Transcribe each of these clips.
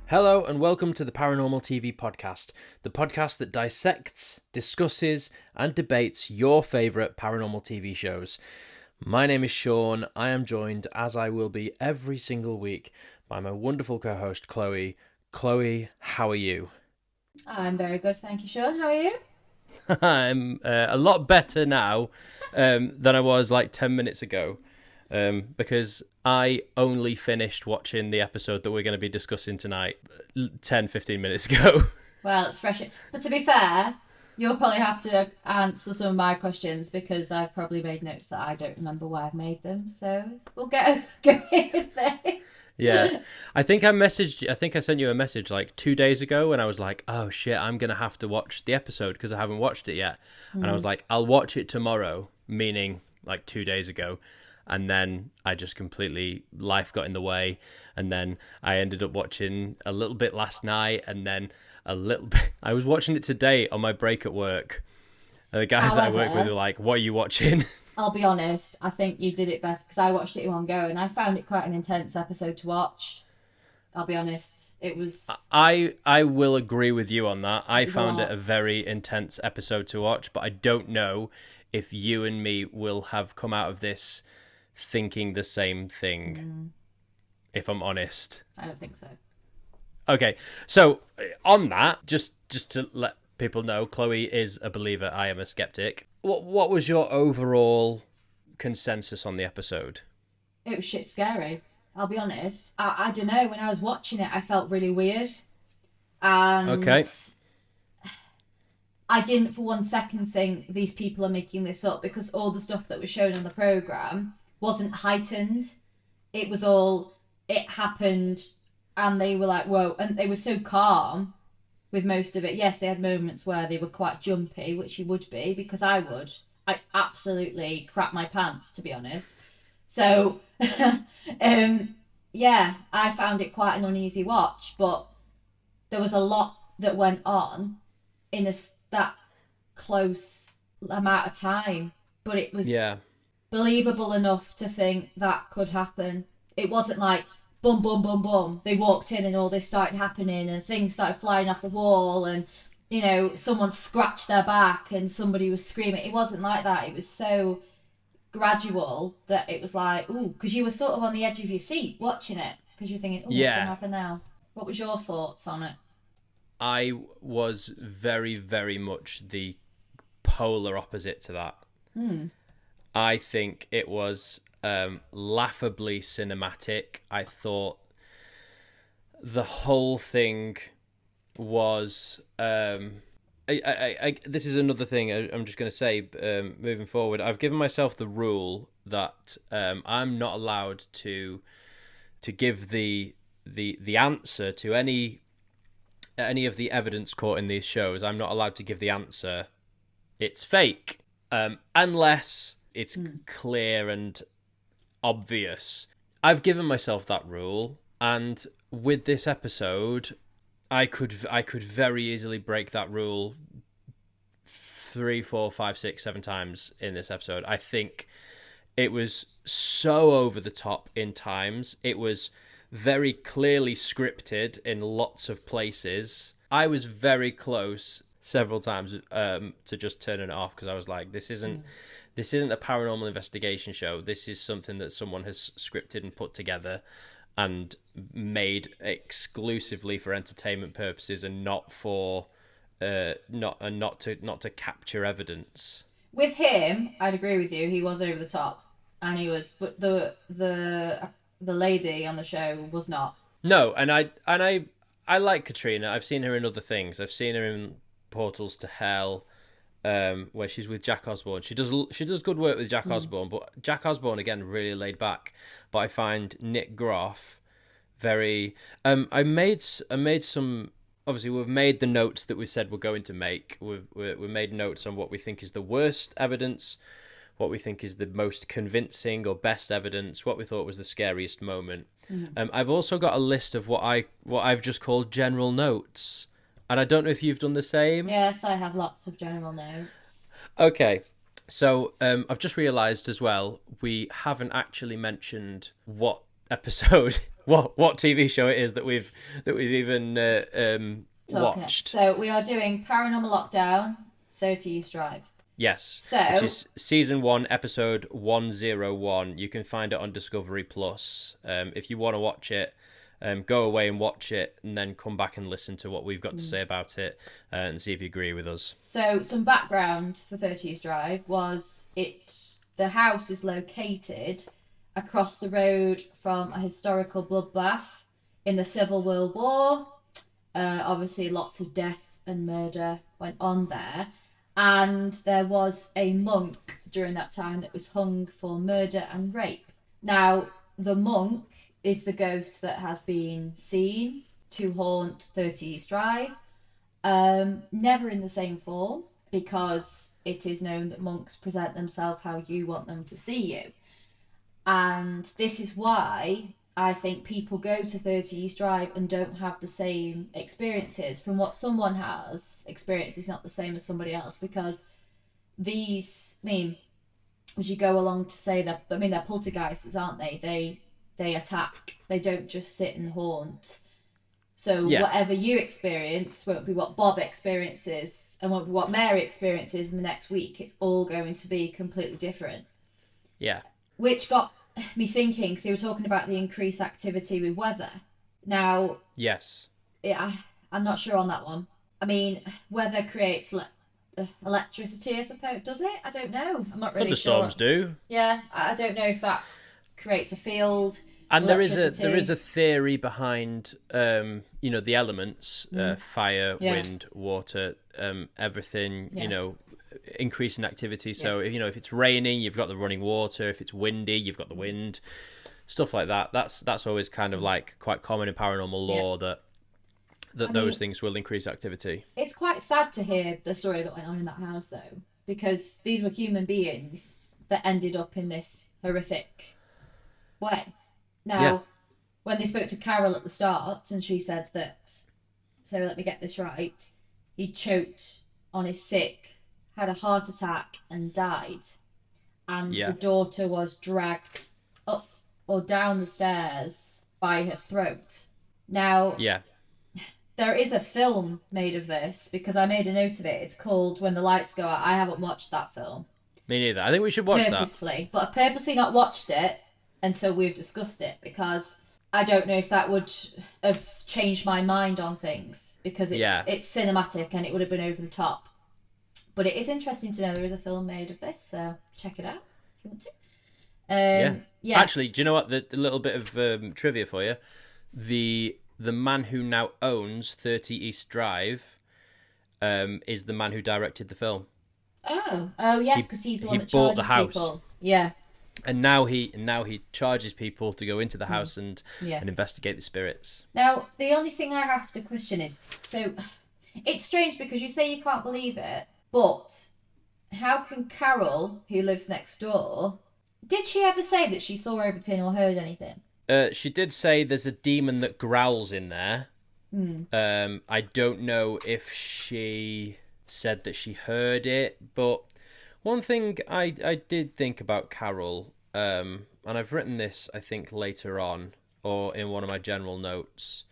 Hello and welcome to the Paranormal TV podcast, the podcast that dissects, discusses, and debates your favourite paranormal TV shows. My name is Sean. I am joined, as I will be every single week, by my wonderful co-host Chloe. Chloe, how are you? I'm very good, thank you, Sean. How are you? I'm a lot better now than I was like 10 minutes ago. Because I only finished watching the episode that we're going to be discussing tonight 10-15 minutes ago. Well, it's fresh. But to be fair, you'll probably have to answer some of my questions because I've probably made notes that I don't remember why I've made them. So we'll go in with it. Yeah. I think I sent you a message like 2 days ago and I was like, oh shit, I'm going to have to watch the episode because I haven't watched it yet. And I was like, I'll watch it tomorrow, meaning like 2 days ago. And then I just life got in the way. And then I ended up watching a little bit last night and then a little bit. I was watching it today on my break at work. And the guys that I work with were like, what are you watching? I'll be honest, I think you did it better because I watched it in one go and I found it quite an intense episode to watch. I'll be honest, it was... I will agree with you on that. I found it a very intense episode to watch, but I don't know if you and me will have come out of this thinking the same thing, if I'm honest. I don't think so. Okay, so on that, just to let people know, Chloe is a believer, I am a skeptic. What was your overall consensus on the episode? It was shit scary, I'll be honest. I don't know, when I was watching it, I felt really weird. And okay. I didn't for 1 second think these people are making this up because all the stuff that was shown on the programme wasn't heightened. It was all, it happened and they were like, whoa. And they were so calm with most of it. Yes, they had moments where they were quite jumpy, which you would be because I would. I'd absolutely crap my pants, to be honest. So, yeah, I found it quite an uneasy watch, but there was a lot that went on in that close amount of time. But it was... Yeah. believable enough to think that could happen. It wasn't like boom, boom, boom, boom. They walked in and all this started happening and things started flying off the wall and, you know, someone scratched their back and somebody was screaming. It wasn't like that. It was so gradual that it was like, ooh, because you were sort of on the edge of your seat watching it because you're thinking, ooh, what's going to happen now? What was your thoughts on it? I was very, very much the polar opposite to that. I think it was laughably cinematic. I thought the whole thing was... this is another thing I'm just going to say moving forward. I've given myself the rule that I'm not allowed to give the answer to any of the evidence caught in these shows. I'm not allowed to give the answer, it's fake, unless it's clear and obvious. I've given myself that rule, and with this episode, I could very easily break that rule 3, 4, 5, 6, 7 times in this episode. I think it was so over the top in times. It was very clearly scripted in lots of places. I was very close several times to just turning it off because I was like, this isn't a paranormal investigation show. This is something that someone has scripted and put together and made exclusively for entertainment purposes and not for not to capture evidence. With him, I'd agree with you. He was over the top, and he was, but the lady on the show was not. No, and I like Katrina. I've seen her in other things. I've seen her in Portals to Hell, where she's with Jack Osborne. She does good work with Jack Osborne, but Jack Osborne again really laid back. But I find Nick Groff very. I made some. Obviously, we've made the notes that we said we're going to make. We made notes on what we think is the worst evidence, what we think is the most convincing or best evidence, what we thought was the scariest moment. I've also got a list of what I've just called general notes. And I don't know if you've done the same. Yes, I have lots of general notes. Okay, so I've just realised as well, we haven't actually mentioned what episode what TV show it is that we've even watched. So we are doing Paranormal Lockdown, 30 East Drive. Yes, So, which is season 1, episode 101. You can find it on Discovery Plus. If you want to watch it, go away and watch it, and then come back and listen to what we've got to say about it, and see if you agree with us. So some background for 30 East Drive was the house is located across the road from a historical bloodbath in the Civil World War. Obviously, lots of death and murder went on there. And there was a monk during that time that was hung for murder and rape. Now, the monk is the ghost that has been seen to haunt 30 East Drive. Never in the same form, because it is known that monks present themselves how you want them to see you. And this is why I think people go to 30 East Drive and don't have the same experiences. From what someone has experienced is not the same as somebody else, because would you go along to say that, they're poltergeists, aren't they? They attack. They don't just sit and haunt. So whatever you experience won't be what Bob experiences and won't be what Mary experiences in the next week. It's all going to be completely different. Yeah. Which got me thinking, because they were talking about the increased activity with weather. Now... Yes. Yeah, I'm not sure on that one. I mean, weather creates electricity, I suppose. Does it? I don't know. I'm not really sure. Thunderstorms do. Yeah, I don't know if that creates a field. And there is a theory behind the elements, fire, wind, water, everything, increasing activity. So if it's raining, you've got the running water. If it's windy, you've got the wind. Stuff like that. That's always kind of like quite common in paranormal lore that those things will increase activity. It's quite sad to hear the story that went on in that house, though, because these were human beings that ended up in this horrific way. Now, when they spoke to Carol at the start, and she said that, so let me get this right, he choked on his sick, had a heart attack and died. And the daughter was dragged up or down the stairs by her throat. Now, there is a film made of this, because I made a note of it. It's called When the Lights Go Out. I haven't watched that film. Me neither. I think we should watch that. But I've purposely not watched it until we've discussed it, because I don't know if that would have changed my mind on things, because it's cinematic and it would have been over the top. But it is interesting to know there is a film made of this, so check it out if you want to. Actually, do you know what? The little bit of trivia for you. The man who now owns 30 East Drive is the man who directed the film. Oh yes, because he's the one that charges the house. People. Yeah. And now he charges people to go into the house and investigate the spirits. Now, the only thing I have to question is, so it's strange because you say you can't believe it, but how can Carol, who lives next door, did she ever say that she saw everything or heard anything? She did say there's a demon that growls in there. I don't know if she said that she heard it, but one thing I did think about Carol, and I've written this, I think, later on, or in one of my general notes,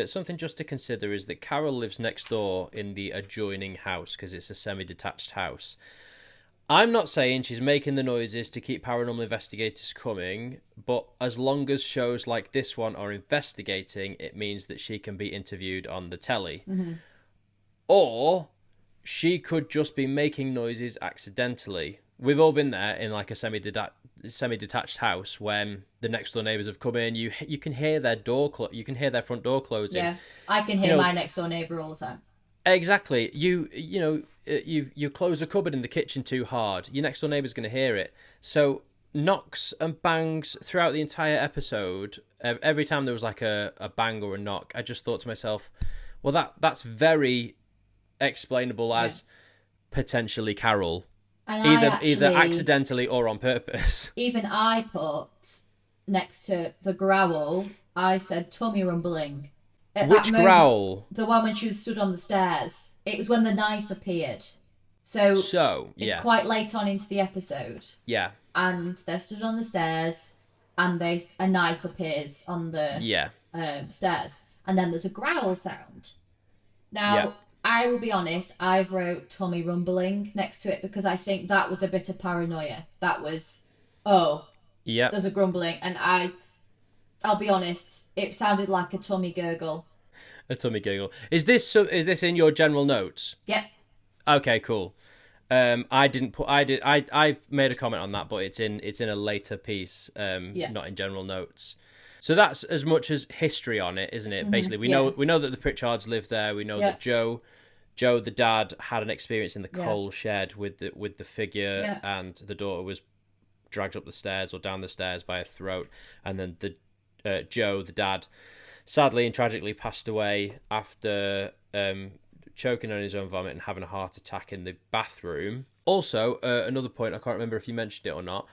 something just to consider is that Carol lives next door in the adjoining house, because it's a semi-detached house. I'm not saying she's making the noises to keep paranormal investigators coming, but as long as shows like this one are investigating, it means that she can be interviewed on the telly. Or she could just be making noises accidentally. We've all been there in like a semi-detached house when the next door neighbours have come in. You can hear their you can hear their front door closing. Yeah, I can hear my next door neighbour all the time. Exactly. You close a cupboard in the kitchen too hard, your next door neighbour's going to hear it. So knocks and bangs throughout the entire episode. Every time there was like a bang or a knock, I just thought to myself, well, that's very explainable as potentially Carol, and either accidentally or on purpose. Even I put next to the growl, I said tummy rumbling. Which growl? The one when she was stood on the stairs. It was when the knife appeared. So it's quite late on into the episode. Yeah. And they're stood on the stairs. and a knife appears on the Yeah. stairs, and then there's a growl sound. Yeah. Now, I will be honest, I've wrote tummy rumbling next to it because I think that was a bit of paranoia. That was, oh, Yeah. there's a grumbling, and I'll be honest, it sounded like a tummy gurgle. A tummy giggle. Is this in your general notes? Yep. Okay, cool. I didn't put. I've made a comment on that, but it's in a later piece. Yeah. Not in general notes. So that's as much as history on it, isn't it? Basically, we know that the Pritchards live there. We know that Joe, the dad, had an experience in the coal shed with the figure, and the daughter was dragged up the stairs or down the stairs by her throat, and then Joe, the dad, sadly and tragically passed away after choking on his own vomit and having a heart attack in the bathroom. Also, another point, I can't remember if you mentioned it or not,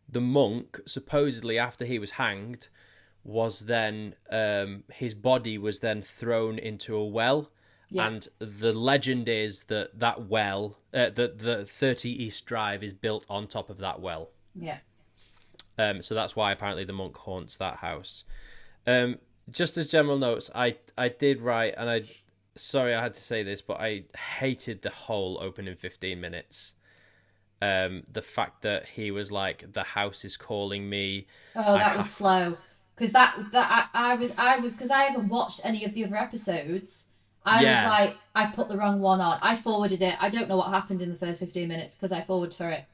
the monk, supposedly after he was hanged, was then his body was then thrown into a well, and the legend is that well, the 30 East Drive is built on top of that well. Yeah. So that's why apparently the monk haunts that house. Just as general notes, I did write, and sorry I had to say this, but I hated the whole opening 15 minutes. The fact that he was like, the house is calling me. Oh, that was slow. Because I was because I haven't watched any of the other episodes. I was like, I've put the wrong one on. I forwarded it. I don't know what happened in the first 15 minutes because I forwarded through it.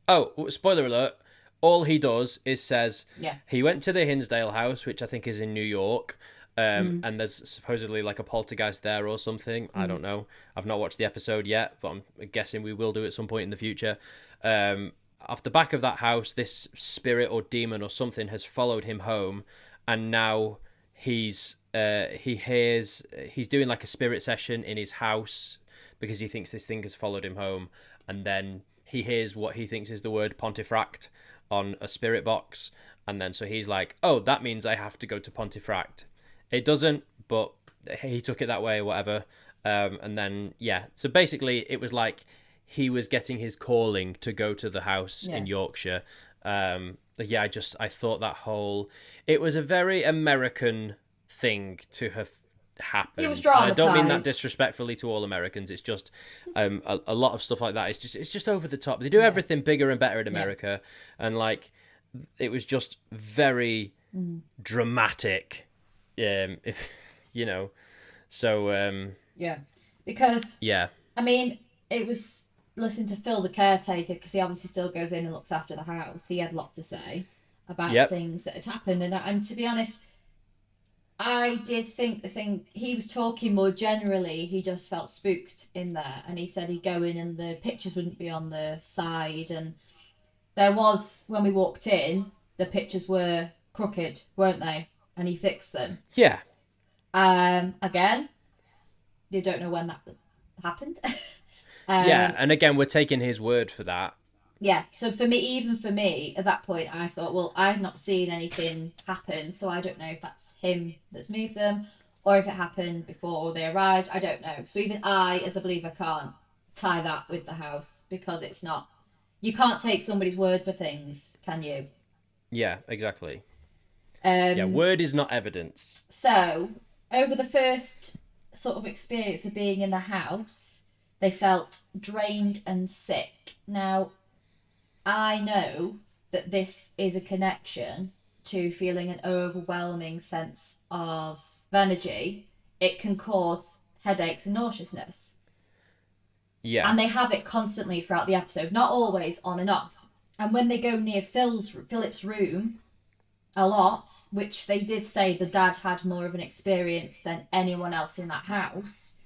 Oh, spoiler alert. All he does is says he went to the Hinsdale house, which I think is in New York, and there's supposedly like a poltergeist there or something. I don't know. I've not watched the episode yet, but I'm guessing we will do at some point in the future. Off the back of that house, this spirit or demon or something has followed him home, and now he's doing like a spirit session in his house because he thinks this thing has followed him home, and then he hears what he thinks is the word Pontefract on a spirit box, and then so he's like, oh, that means I have to go to Pontefract. It doesn't, but he took it that way or whatever. And then so basically it was like he was getting his calling to go to the house in Yorkshire. I thought that whole, it was a very American thing to have happened. It was dramatized. I don't mean that disrespectfully to all Americans. It's just a lot of stuff like that. It's just over the top. They do everything bigger and better in America, and like it was just very dramatic. If you know, so because I mean, it was listening to Phil the caretaker, because he obviously still goes in and looks after the house. He had a lot to say about things that had happened, and to be honest, I did think he was talking more generally. He just felt spooked in there, and he said he'd go in and the pictures wouldn't be on the side, and there was, when we walked in, the pictures were crooked, weren't they? And he fixed them. Yeah. Again, you don't know when that happened. And again, we're taking his word for that. Yeah, so even for me, at that point, I thought, well, I've not seen anything happen, so I don't know if that's him that's moved them, or if it happened before they arrived. I don't know. So even I, as a believer, can't tie that with the house, because it's not... You can't take somebody's word for things, can you? Yeah, exactly. Word is not evidence. So, over the first sort of experience of being in the house, they felt drained and sick. Now, I know that this is a connection to feeling an overwhelming sense of energy. It can cause headaches and nauseousness. Yeah. And they have it constantly throughout the episode, not always on and off. And when they go near Philip's room a lot, which they did say the dad had more of an experience than anyone else in that house,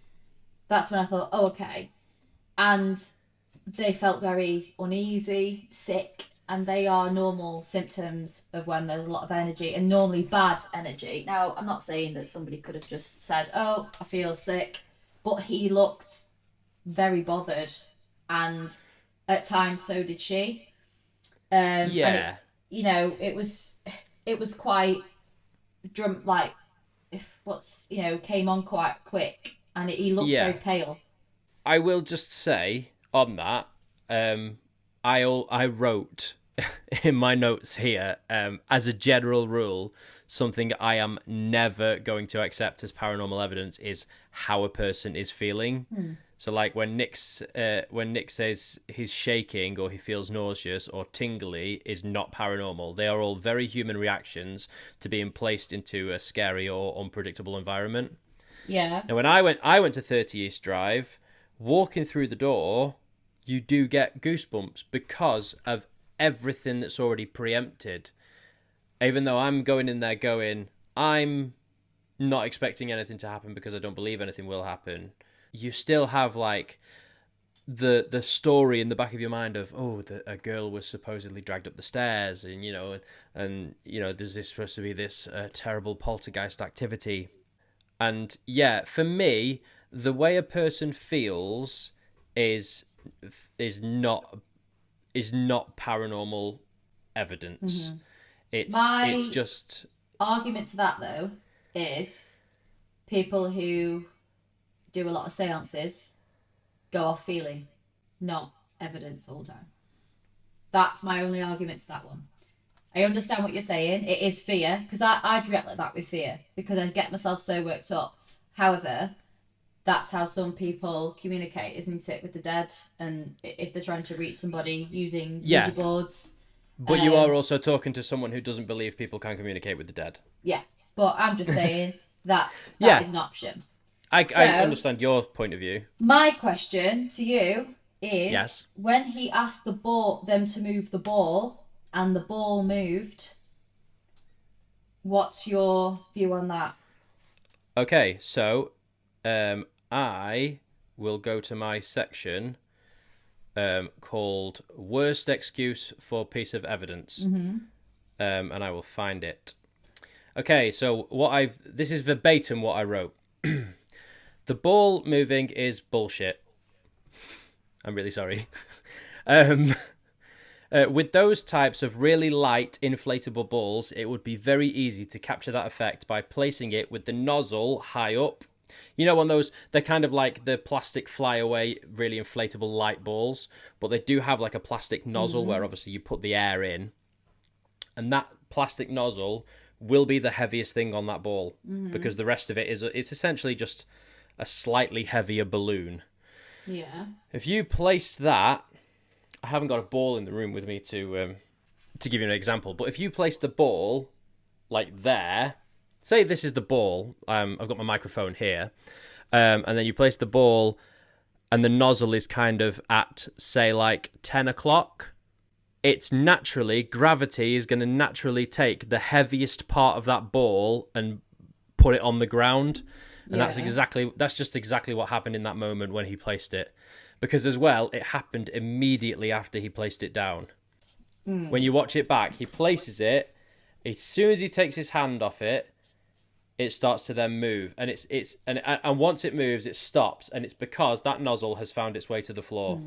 that's when I thought, oh, okay. And they felt very uneasy, sick, and they are normal symptoms of when there's a lot of energy, and normally bad energy. Now, I'm not saying that somebody could have just said, oh, I feel sick, but he looked very bothered, and at times so did she. And it was quite came on quite quick, and he looked very pale. I will just say on that, I wrote in my notes here, as a general rule, something I am never going to accept as paranormal evidence is how a person is feeling. So, like when Nick says he's shaking or he feels nauseous or tingly, is not paranormal. They are all very human reactions to being placed into a scary or unpredictable environment. Yeah. Now, when I went to 30 East Drive, walking through the door, you do get goosebumps because of everything that's already preempted. Even though I'm going in there going, I'm not expecting anything to happen because I don't believe anything will happen. You still have like the story in the back of your mind of, a girl was supposedly dragged up the stairs, and there's this supposed to be this terrible poltergeist activity. And yeah, for me, the way a person feels is not paranormal evidence. It's just argument to that though is people who do a lot of seances go off feeling, not evidence all the time. That's my only argument to that one. I understand what you're saying. It is fear, because I'd react like that with fear, because I get myself so worked up. However, that's how some people communicate, isn't it, with the dead? And if they're trying to reach somebody using Ouija boards. But you are also talking to someone who doesn't believe people can communicate with the dead. Yeah, but I'm just saying that is an option. I understand your point of view. My question to you is, yes, when he asked them to move the ball and the ball moved, what's your view on that? Okay, so I will go to my section called Worst Excuse for Piece of Evidence, and I will find it. Okay, so this is verbatim what I wrote. The ball moving is bullshit. I'm really sorry. With those types of really light inflatable balls, it would be very easy to capture that effect by placing it with the nozzle high up. You know, on those, they're kind of like the plastic flyaway, really inflatable light balls, but they do have like a plastic nozzle where obviously you put the air in, and that plastic nozzle will be the heaviest thing on that ball because the rest of it it's essentially just a slightly heavier balloon. Yeah. If you place that, I haven't got a ball in the room with me to give you an example, but if you place the ball like there, say this is the ball, I've got my microphone here, and then you place the ball and the nozzle is kind of at, say, like 10 o'clock, gravity is going to naturally take the heaviest part of that ball and put it on the ground. And that's just exactly what happened in that moment when he placed it. Because as well, it happened immediately after he placed it down. When you watch it back, he places it, as soon as he takes his hand off it, it starts to then move. And and once it moves, it stops. And it's because that nozzle has found its way to the floor.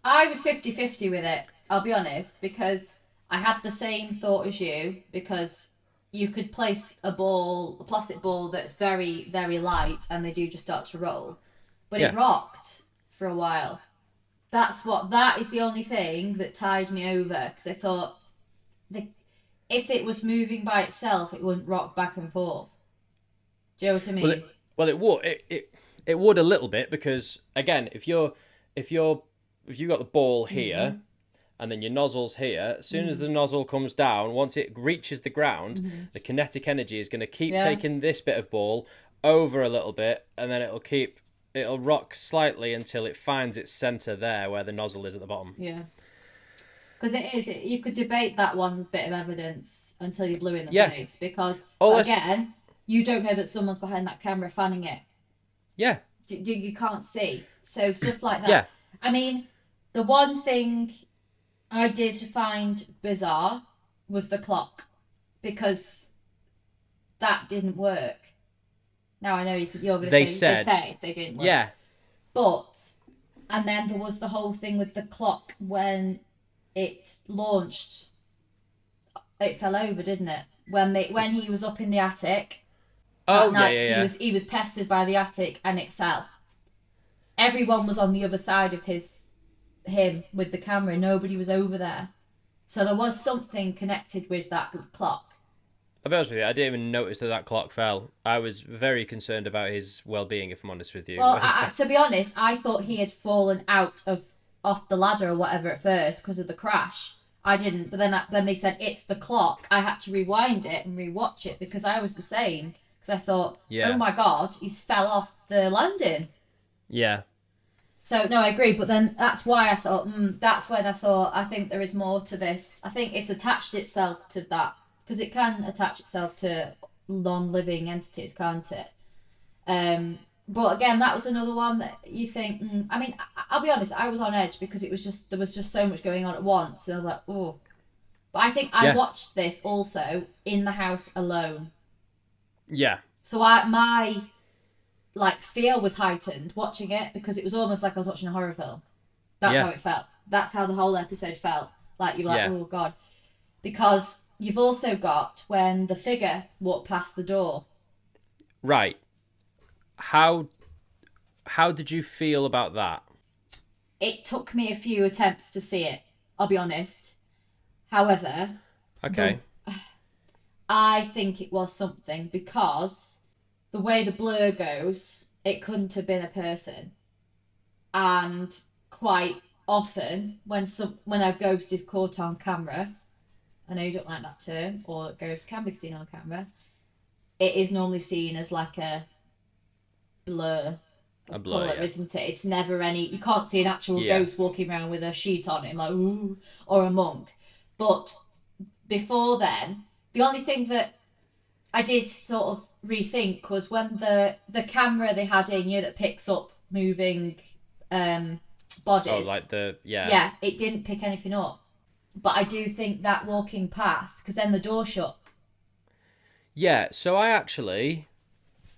I was 50-50 with it, I'll be honest, because I had the same thought as you, because you could place a plastic ball that's very, very light, and they do just start to roll. But it rocked for a while. That is the only thing that tied me over, because I thought, if it was moving by itself, it wouldn't rock back and forth. Do you know what I mean? Well, it would. It would a little bit, because again, if you've got the ball here, and then your nozzle's here, as soon as the nozzle comes down, once it reaches the ground, the kinetic energy is going to keep taking this bit of ball over a little bit, and then it'll rock slightly until it finds its center there where the nozzle is at the bottom. Yeah. Because you could debate that one bit of evidence until you're blue in the face, because, again, you don't know that someone's behind that camera fanning it. Yeah. You can't see. So stuff like that. Yeah. I mean, the one thing I did find bizarre was the clock, because that didn't work. Now I know you're going to say they didn't work. Yeah. And then there was the whole thing with the clock when it launched. It fell over, didn't it? When he was up in the attic. Oh, night, yeah. He was pestered by the attic and it fell. Everyone was on the other side of him with the camera. Nobody was over there. So there was something connected with that clock. I'll be honest with you, I didn't even notice that clock fell. I was very concerned about his well-being, if I'm honest with you. Well, to be honest, I thought he had fallen off the ladder or whatever at first because of the crash. I didn't, but then they said it's the clock. I had to rewind it and rewatch it because I was the same. Because I thought, oh my God, he's fell off the landing. Yeah. So, no, I agree. But then that's why I thought, that's when I thought, I think there is more to this. I think it's attached itself to that. Because it can attach itself to non-living entities, can't it? But again, that was another one that you think, I mean, I'll be honest, I was on edge because there was just so much going on at once. And I was like, oh. But I think I watched this also in the house alone. Yeah. So my fear was heightened watching it because it was almost like I was watching a horror film. That's how it felt. That's how the whole episode felt. Like you were like, oh God. Because you've also got when the figure walked past the door. Right. How did you feel about that? It took me a few attempts to see it, I'll be honest. However, okay. I think it was something because the way the blur goes, it couldn't have been a person. And quite often when a ghost is caught on camera, I know you don't like that term, or ghosts can be seen on camera, it is normally seen as like a blur of colour, isn't it? It's never you can't see an actual ghost walking around with a sheet on him, like, ooh, or a monk. But before then, the only thing that I did sort of rethink was when the camera they had in, that picks up moving bodies. Oh, like Yeah, it didn't pick anything up. But I do think that walking past, because then the door shut. Yeah, so I actually...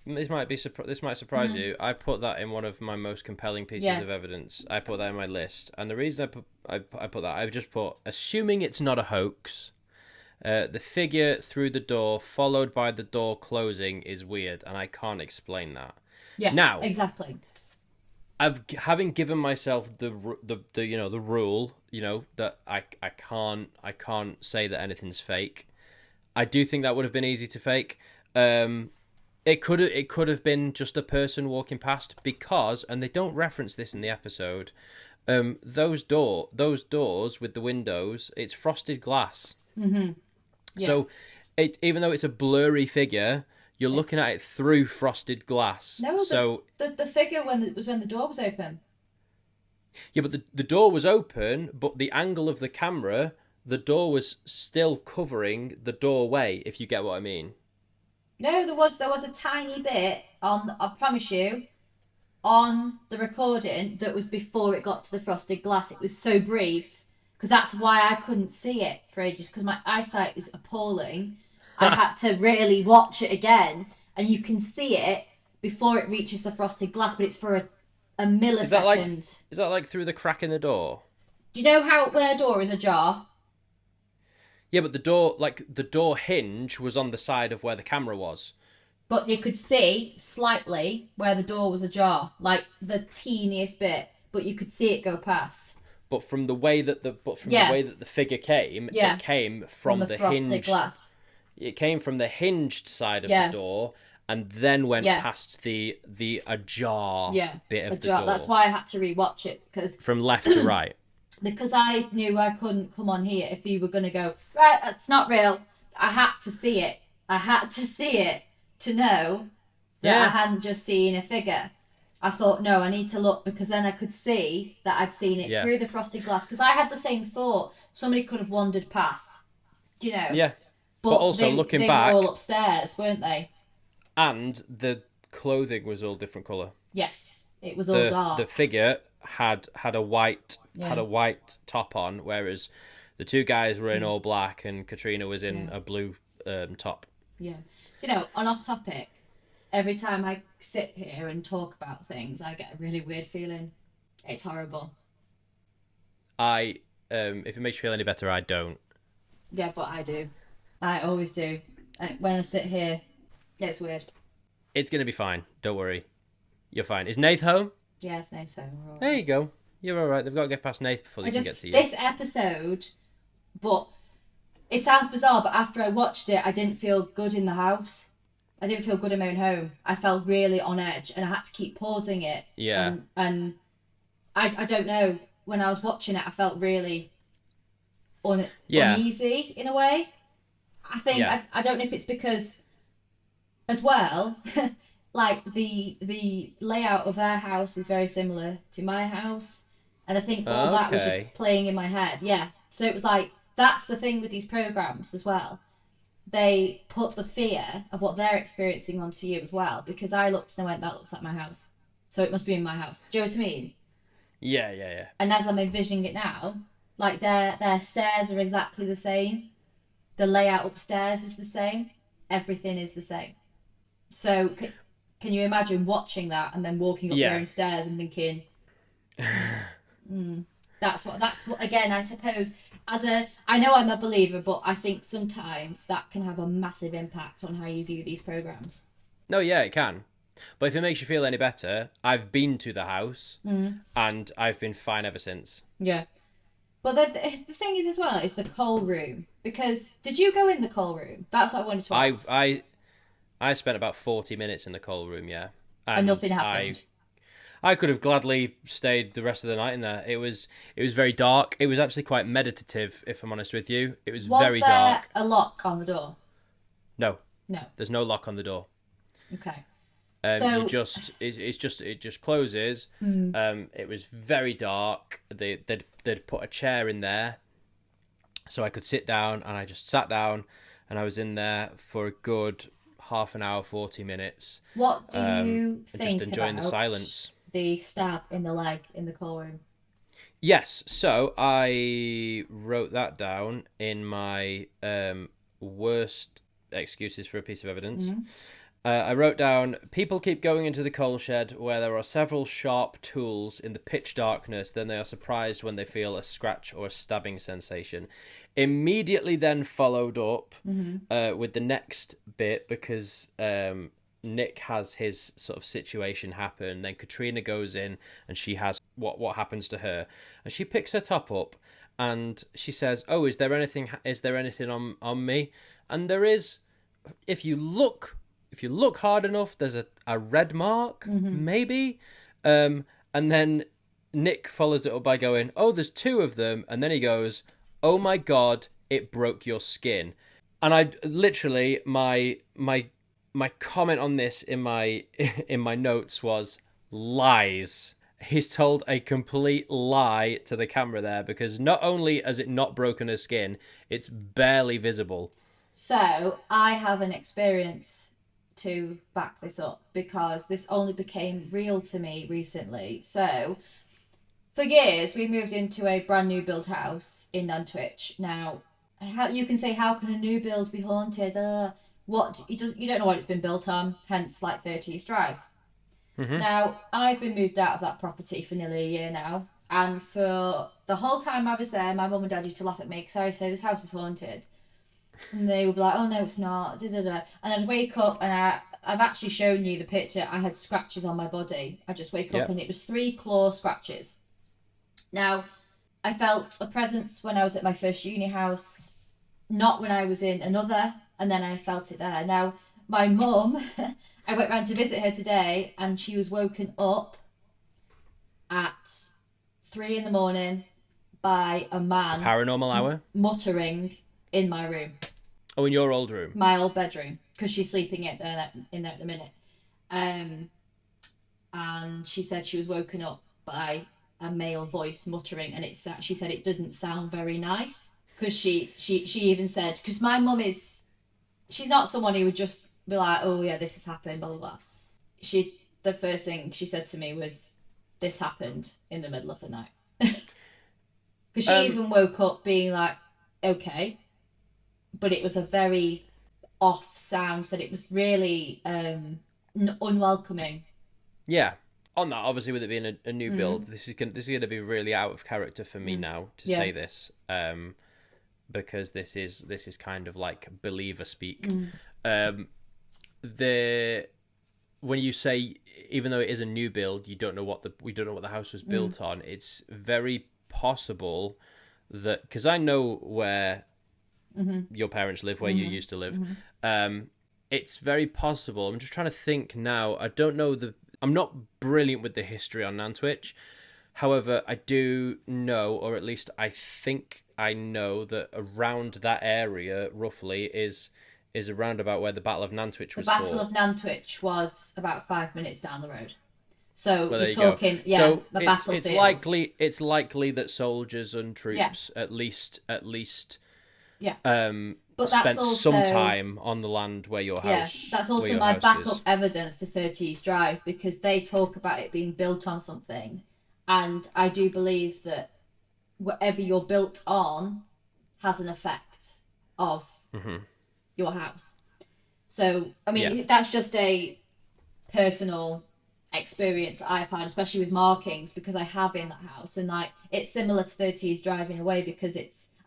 This might surprise you. I put that in one of my most compelling pieces of evidence. I put that in my list, and the reason I put that, I've just put, assuming it's not a hoax, the figure through the door followed by the door closing is weird, and I can't explain that. Yeah. Now, exactly. Having given myself the rule, that I can't say that anything's fake. I do think that would have been easy to fake. It could have been just a person walking past because, and they don't reference this in the episode, those doors with the windows, it's frosted glass. Mm-hmm. Yeah. So, even though it's a blurry figure, you're looking at it through frosted glass. No, so the figure when the door was open. Yeah, but the door was open, but the angle of the camera, the door was still covering the doorway. If you get what I mean. No, there was a tiny bit I promise you, on the recording that was before it got to the frosted glass. It was so brief, because that's why I couldn't see it for ages, because my eyesight is appalling. I had to really watch it again, and you can see it before it reaches the frosted glass, but it's for a millisecond. Is that like through the crack in the door? Do you know how where a door is ajar? Yeah, but the door hinge was on the side of where the camera was. But you could see slightly where the door was ajar, like the teeniest bit, but you could see it go past. But from the way that the figure came, it came from the hinged glass. It came from the hinged side of the door, and then went past the ajar bit of the door. That's why I had to rewatch it, because from left to right. Because I knew I couldn't come on here if you were going to go, right, that's not real. I had to see it. I had to see it to know that I hadn't just seen a figure. I thought, no, I need to look, because then I could see that I'd seen it through the frosted glass. Because I had the same thought. Somebody could have wandered past, Yeah. But also, looking back... They were all upstairs, weren't they? And the clothing was all different colour. Yes, it was all dark. The figure had a white top on, whereas the two guys were in all black and Katrina was in a blue top. Yeah. On off topic, every time I sit here and talk about things, I get a really weird feeling. It's horrible. If it makes you feel any better, I don't. Yeah, but I do. I always do. When I sit here, it's weird. It's going to be fine. Don't worry. You're fine. Is Nath home? Yeah, it's Nath home. There you go. You're all right. They've got to get past Nath before they can get to you. This episode But it sounds bizarre, but after I watched it, I didn't feel good in the house. I didn't feel good in my own home. I felt really on edge, and I had to keep pausing it. Yeah. And I don't know. When I was watching it, I felt really Yeah. uneasy in a way. I think Yeah. I don't know if it's because, as well, like the layout of their house is very similar to my house, and I think all that was Okay. just playing in my head. Yeah, so it was like that's the thing with these programs as well. They put the fear of what they're experiencing onto you as well. Because I looked and I went, that looks like my house, so it must be in my house. Do you know what I mean? Yeah, yeah, yeah. And as I'm envisioning it now, like their stairs are exactly the same. The layout upstairs is the same. Everything is the same. So can you imagine watching that and then walking up your Yeah. own stairs and thinking, that's what again, I suppose, I know I'm a believer, but I think sometimes that can have a massive impact on how you view these programs. No, yeah, it can. But if it makes you feel any better, I've been to the house and I've been fine ever since. Yeah. But the thing is as well is the coal room, because did you go in the coal room? That's what I wanted to I ask. I I spent about 40 minutes in the coal room, yeah. And And nothing I happened. I could have gladly stayed the rest of the night in there. It was very dark. It was actually quite meditative, if I'm honest with you. It was Was very there dark. a lock on the door? No, No. there's no lock on the door. Okay. You So, just it just closes. It was very dark. They'd put a chair in there, so I could sit down, and I just sat down, and I was in there for a good half an hour, 40 minutes, what do you and just think enjoying the about silence. the stab in the leg in the coal room? Yes, so I wrote that down in my worst excuses for a piece of evidence. I wrote down, people keep going into the coal shed where there are several sharp tools in the pitch darkness, then they are surprised when they feel a scratch or a stabbing sensation. Immediately then followed up with the next bit because Nick has his sort of situation happen. Then Katrina goes in and she has what happens to her. And she picks her top up and she says, "Oh, is there anything on me?" And there is, if you look hard enough, there's a red mark, maybe. And then Nick follows it up by going, "Oh, there's two of them." And then he goes, "Oh my God, it broke your skin." And I literally, my comment on this in my in my notes was lies. He's told a complete lie to the camera there because not only has it not broken her skin, it's barely visible. So, I have an experience to back this up because this only became real to me recently. So, for years, we moved into a brand new build house in Nantwich. Now, how you can say, how can a new build be haunted? What you don't know what it's been built on, hence like 30 East Drive. Now, I've been moved out of that property for nearly a year now, and for the whole time I was there, my mum and dad used to laugh at me because I would say this house is haunted, and they would be like, "Oh no, it's not." Da, da, da. And I'd wake up, and I've actually shown you the picture. I had scratches on my body. I just wake up, Yep. and it was 3 claw scratches. Now, I felt a presence when I was at my first uni house, not when I was in another, and then I felt it there. Now, my mum, I went round to visit her today, and she was woken up at 3 in the morning by a man Paranormal hour. muttering in my room, Oh, in your old room. my old bedroom, because she's sleeping in there at the minute. And she said she was woken up by a male voice muttering, and she said it didn't sound very nice because she even said, because my mum she's not someone who would just be like, "Oh yeah, this has happened," blah blah blah. The first thing she said to me was, "This happened in the middle of the night," because she even woke up being like, "Okay," but it was a very off sound, so it was really unwelcoming. Yeah. On that, obviously, with it being a new build, this is gonna be really out of character for me now to Yeah. say this, because this is kind of like believer speak. The When you say, even though it is a new build, we don't know what the house was built on. It's very possible that, because I know where your parents live, where you used to live. It's very possible. I'm just trying to think now. I don't know I'm not brilliant with the history on Nantwich. However, I do know, or at least I think I know, that around that area roughly is around about where the Battle of Nantwich was The Battle fought. of Nantwich was about 5 minutes down the road. So Well, we're talking, go. So the battlefield. It's likely that soldiers and troops at least but spent that's also some time on the land where your house. That's also my backup evidence to 30 East Drive, because they talk about it being built on something, and I do believe that whatever you're built on has an effect of your house. So I mean, that's just a personal experience that I've had, especially with markings, because I have in that house, and like it's similar to 30 East Drive in a way, because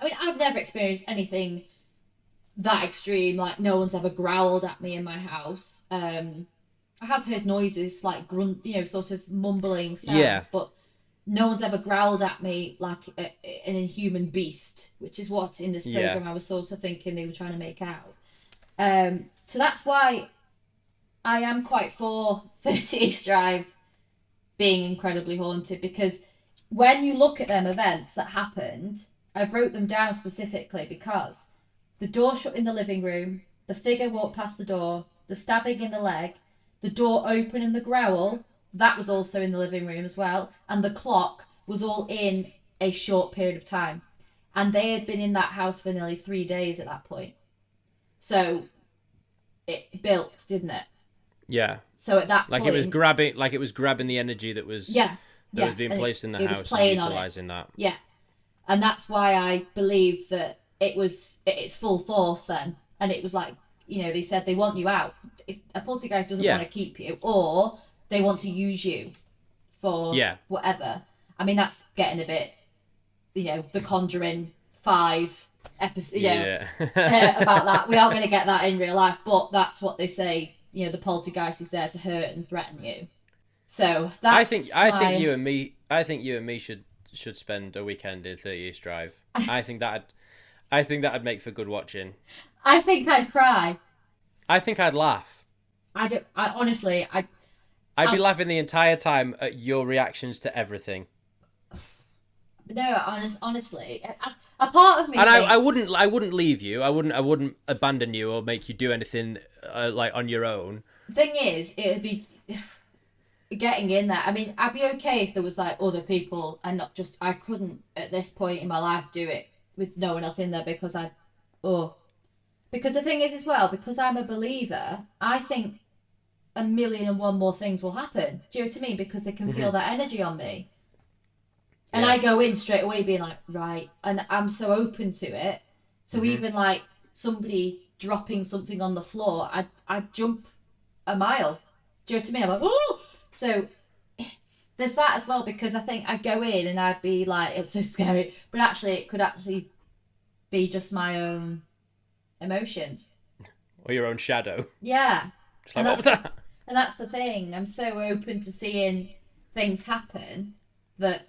I've never experienced anything that extreme. Like, no one's ever growled at me in my house. I have heard noises like grunt, sort of mumbling sounds, but no one's ever growled at me like an inhuman beast, which is what in this program I was sort of thinking they were trying to make out. So that's why I am quite for 30 East Drive being incredibly haunted, because when you look at them events that happened, I've wrote them down specifically because the door shut in the living room, the figure walked past the door, the stabbing in the leg, the door open and the growl, that was also in the living room as well, and the clock was all in a short period of time. And they had been in that house for nearly 3 days at that point. So it built, didn't it? Yeah. So at that point, it was grabbing the energy that was was being placed in the house and utilising that. Yeah. And that's why I believe that it's full force then. And it was like, they said they want you out. If a poltergeist doesn't want to keep you, or they want to use you for whatever. I mean, that's getting a bit, The Conjuring 5 episode, about that. We aren't going to get that in real life, but that's what they say. The poltergeist is there to hurt and threaten you. So that's I think you and me should spend a weekend in 30 East Drive. I think that'd make for good watching. I think I'd cry. I think I'd laugh. I'd be laughing the entire time at your reactions to everything. No, honestly, a part of me. And I wouldn't leave you. I wouldn't abandon you or make you do anything like on your own. Thing is, it would be getting in there. I mean, I'd be okay if there was like other people and not just. I couldn't at this point in my life do it with no one else in there because because the thing is as well, because I'm a believer, I think 1,000,001 more things will happen. Do you know what I mean? Because they can feel that energy on me. And I go in straight away being like, right, and I'm so open to it. So even like somebody dropping something on the floor, I'd jump a mile. Do you know what I mean? I'm like, oh! So there's that as well, because I think I'd go in and I'd be like, it's so scary. But actually, it could actually be just my own emotions. Or your own shadow. Yeah. Just like, what was that? And that's the thing. I'm so open to seeing things happen that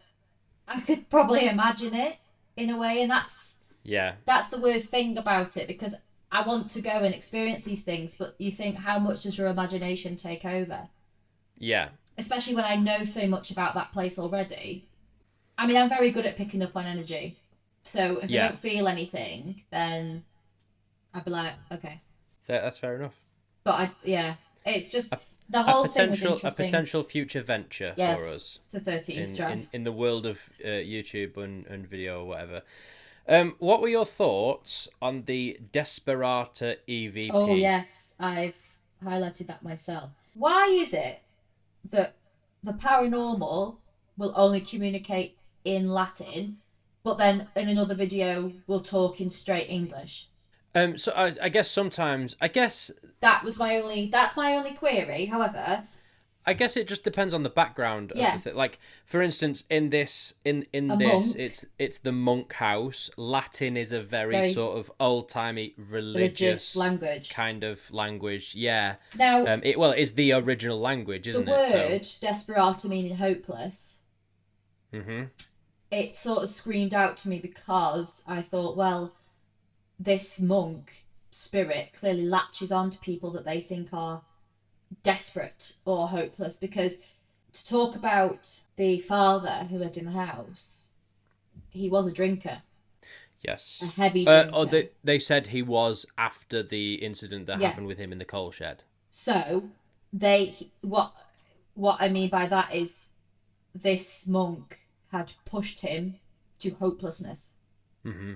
I could probably imagine it in a way, and that's the worst thing about it, because I want to go and experience these things, but you think, how much does your imagination take over? Yeah. Especially when I know so much about that place already. I mean, I'm very good at picking up on energy, so if I don't feel anything, then I'd be like, okay. That's fair enough. But it's just the whole thing was interesting. A potential future venture for us. To 30 East Drive. In the world of YouTube and video or whatever. What were your thoughts on the Desperata EVP? Oh, yes. I've highlighted that myself. Why is it that the paranormal will only communicate in Latin, but then in another video will talk in straight English? So I guess sometimes that's my only query. However, I guess it just depends on the background of the thing. Like, for instance, in this, it's the monk house. Latin is a very sort of old-timey religious language kind of language. Yeah. Now, it is the original language, isn't it? The word desperata meaning hopeless. it sort of screamed out to me because I thought, well, this monk spirit clearly latches on to people that they think are desperate or hopeless, because to talk about the father who lived in the house, he was a drinker. Yes. A heavy drinker. Oh, they said he was after the incident that happened with him in the coal shed. So what I mean by that is this monk had pushed him to hopelessness. Mm-hmm.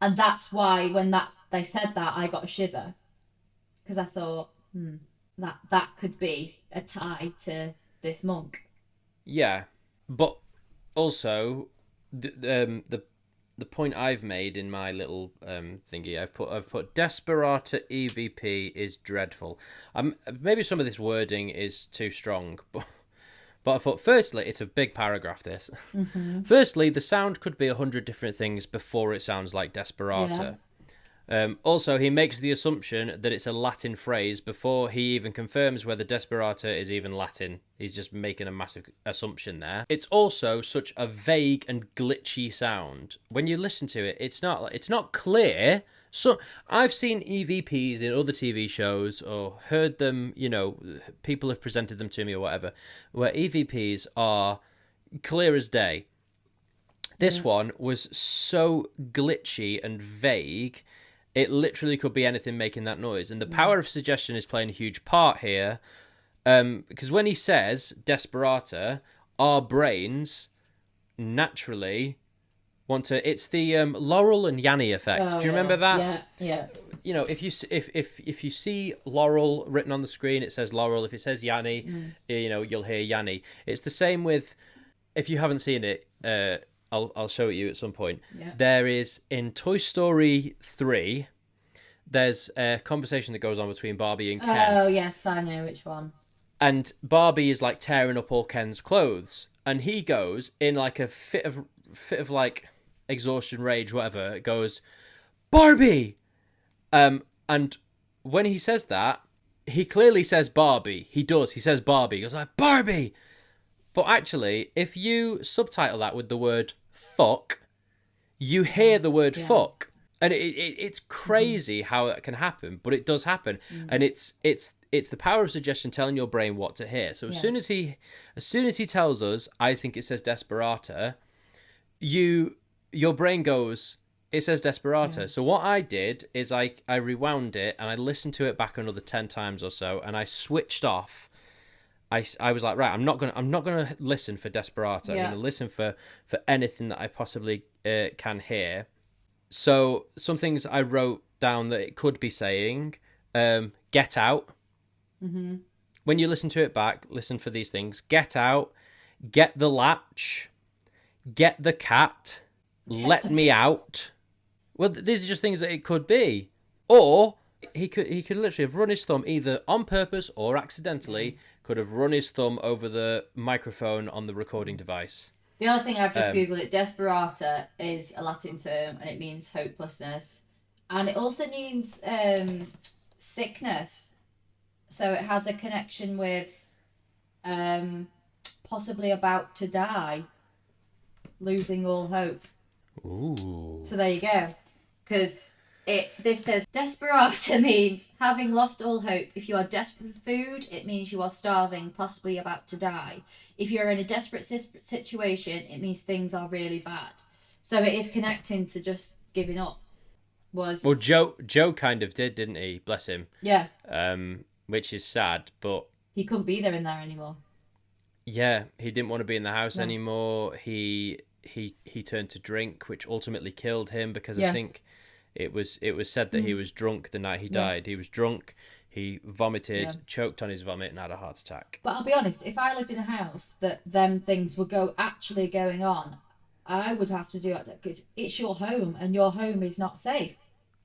And that's why when they said that, I got a shiver, because I thought, that could be a tie to this monk. Yeah, but also the point I've made in my little thingy, I've put Desperata EVP is dreadful. Maybe some of this wording is too strong, but I thought, firstly, it's a big paragraph, this. Mm-hmm. Firstly, the sound could be 100 different things before it sounds like Desperata. Yeah. Also, he makes the assumption that it's a Latin phrase before he even confirms whether Desperata is even Latin. He's just making a massive assumption there. It's also such a vague and glitchy sound. When you listen to it, it's not clear. So I've seen EVPs in other TV shows or heard them, people have presented them to me or whatever, where EVPs are clear as day. This one was so glitchy and vague, it literally could be anything making that noise. And the power of suggestion is playing a huge part here, because when he says Desperata, our brains naturally want to. It's the Laurel and Yanny effect. Do you remember that? Yeah. If you see Laurel written on the screen, it says Laurel. If it says Yanny, you'll hear Yanny. It's the same with. If you haven't seen it, I'll show it you at some point. Yeah. There is in Toy Story 3. There's a conversation that goes on between Barbie and Ken. Oh yes, I know which one. And Barbie is like tearing up all Ken's clothes, and he goes in like a fit of like exhaustion, rage, whatever. It goes, Barbie. And when he says that, he clearly says Barbie. He does. He says Barbie. He goes like Barbie. But actually, if you subtitle that with the word fuck, you hear the word fuck. And it's crazy how that can happen, but it does happen. And it's the power of suggestion telling your brain what to hear. So as soon as he tells us, I think it says Desperata, your brain goes, it says Desperata. Yeah. So what I did is I rewound it and I listened to it back another 10 times or so, and I switched off. I was like, right, I'm not gonna listen for Desperata. I'm gonna listen for anything that I possibly can hear. So some things I wrote down that it could be saying, get out. Mm-hmm. When you listen to it back, listen for these things. Get out, get the latch, get the cat, let me out. Well, these are just things that it could be. Or he could literally have run his thumb either on purpose or accidentally, could have run his thumb over the microphone on the recording device. The other thing I've just Googled, Desperata is a Latin term and it means hopelessness. And it also means sickness. So it has a connection with possibly about to die, losing all hope. Ooh. So there you go. Because this says Desperata means having lost all hope. If you are desperate for food, it means you are starving, possibly about to die. If you're in a desperate situation, it means things are really bad. So it is connecting to just giving up. Well, Joe kind of did, didn't he? Bless him. Yeah. Which is sad, but he couldn't be there in there anymore. Yeah, he didn't want to be in the house anymore. He turned to drink, which ultimately killed him because I think it was said that he was drunk the night he died. He was drunk. He vomited, choked on his vomit, and had a heart attack. But I'll be honest, if I lived in a house that them things were actually going on, I would have to do it because it's your home, and your home is not safe.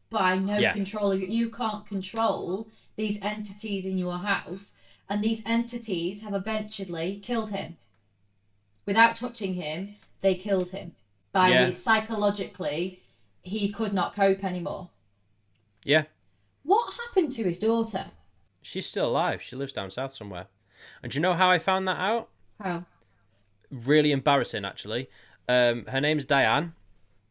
By no control of you can't control these entities in your house, and these entities have eventually killed him. Without touching him, they killed him. Psychologically, he could not cope anymore. Yeah. What happened to his daughter? She's still alive. She lives down south somewhere. And do you know how I found that out? How? Really embarrassing, actually. Her name's Diane.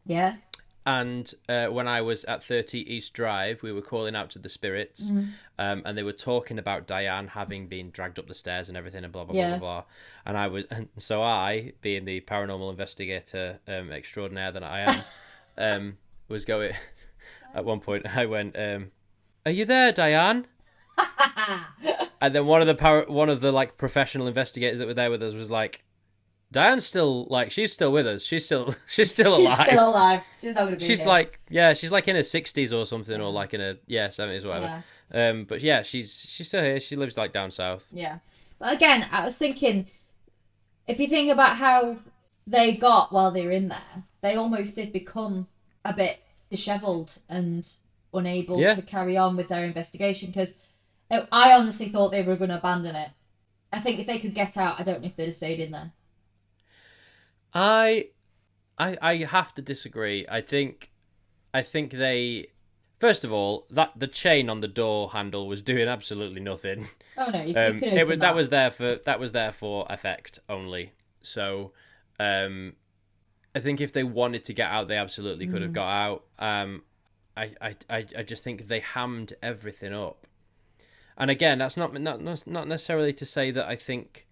Yeah. And when I was at 30 East Drive, we were calling out to the spirits, and they were talking about Diane having been dragged up the stairs and everything, and blah blah blah blah blah. And so I, being the paranormal investigator extraordinaire that I am, was going. At one point, I went, "Are you there, Diane?" And then one of the like professional investigators that were there with us was like, Diane's still like, she's still with us. She's still alive. She's still alive. She's not gonna be She's here. like, she's like in her 60s or something, or like in her 70s or whatever. Yeah. But yeah, she's still here. She lives like down south. Yeah. But again, I was thinking, if you think about how they got while they were in there, they almost did become a bit dishevelled and unable to carry on with their investigation, because I honestly thought they were going to abandon it. I think if they could get out, I don't know if they'd have stayed in there. I have to disagree. I think they, first of all, that the chain on the door handle was doing absolutely nothing. Oh no, you could open that was there for effect only. So, I think if they wanted to get out, they absolutely could have got out. I just think they hammed everything up. And again, that's not necessarily to say that I think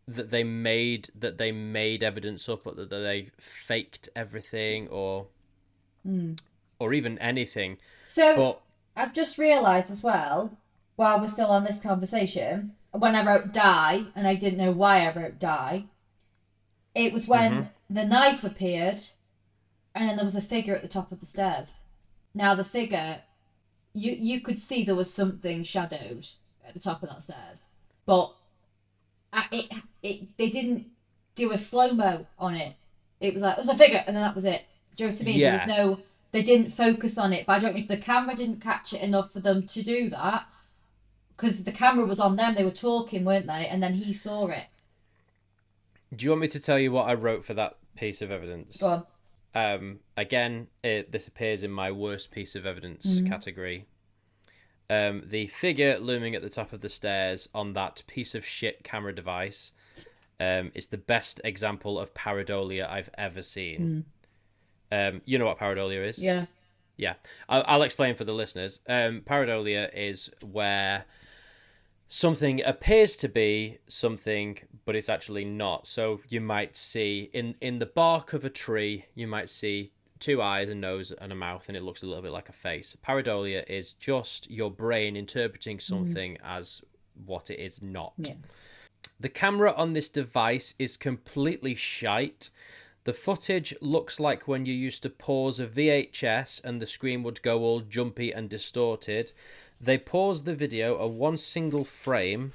that they made evidence up, or that they faked everything, or even anything. So I've just realised as well, while we're still on this conversation, when I wrote die, and I didn't know why I wrote die, it was when the knife appeared, and then there was a figure at the top of the stairs. Now the figure, you could see there was something shadowed at the top of that stairs, but they didn't do a slow-mo on it. It was like, there's a figure, and then that was it. Do you know what I mean? Yeah. There was they didn't focus on it, but I don't know if the camera didn't catch it enough for them to do that, because the camera was on them, they were talking, weren't they? And then he saw it. Do you want me to tell you what I wrote for that piece of evidence? Go on. Again, this appears in my worst piece of evidence category. The figure looming at the top of the stairs on that piece of shit camera device is the best example of pareidolia I've ever seen. You know what pareidolia is? Yeah. Yeah. I'll explain for the listeners. Pareidolia is where something appears to be something, but it's actually not. So you might see in the bark of a tree, you might see two eyes, a nose, and a mouth, and it looks a little bit like a face. Pareidolia is just your brain interpreting something as what it is not. Yeah. The camera on this device is completely shite. The footage looks like when you used to pause a VHS and the screen would go all jumpy and distorted. They paused the video on one single frame,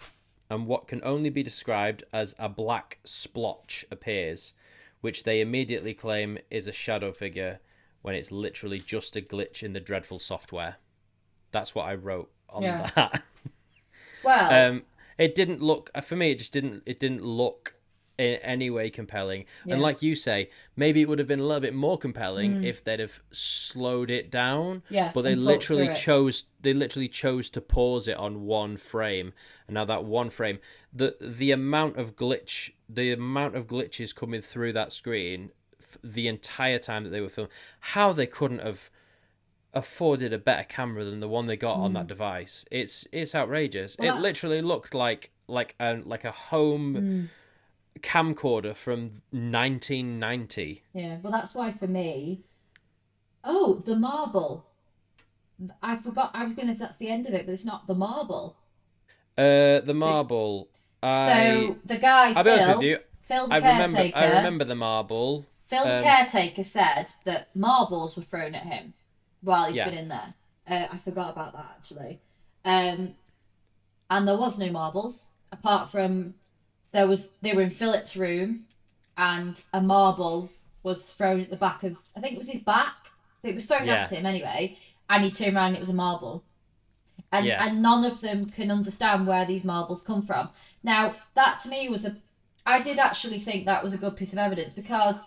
and what can only be described as a black splotch appears, which they immediately claim is a shadow figure when it's literally just a glitch in the dreadful software. That's what I wrote on that. Well, it didn't look, for me, it didn't look in any way compelling. Yeah. And like you say, maybe it would have been a little bit more compelling if they'd have slowed it down. Yeah, but they literally chose to pause it on one frame. And now that one frame, the amount of glitches coming through that screen the entire time that they were filming, how they couldn't have afforded a better camera than the one they got on that device. It's outrageous. Well, it literally looked like a home camcorder from 1990. Yeah, well, that's why for me. Oh, the marble. I forgot. I was going to say that's the end of it, but it's not the marble. The marble. So the guy, I'll be honest with you. Phil the caretaker. I remember the marble. Phil the caretaker said that marbles were thrown at him while he's been in there. I forgot about that actually. And there was no marbles apart from they were in Philip's room, and a marble was thrown at the back of, I think it was his back. It was thrown at him anyway, and he turned around and it was a marble. And none of them can understand where these marbles come from. Now, that to me I did actually think that was a good piece of evidence, because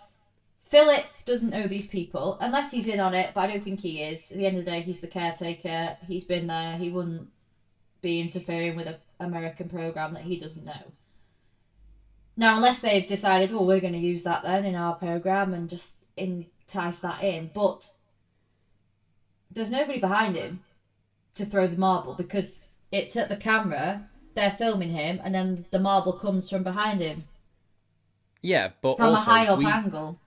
Philip doesn't know these people, unless he's in on it, but I don't think he is. At the end of the day, he's the caretaker. He's been there. He wouldn't be interfering with an American program that he doesn't know. Now, unless they've decided, well, we're going to use that then in our programme and just entice that in. But there's nobody behind him to throw the marble because it's at the camera, they're filming him, and then the marble comes from behind him. Yeah, but from also, a high up angle.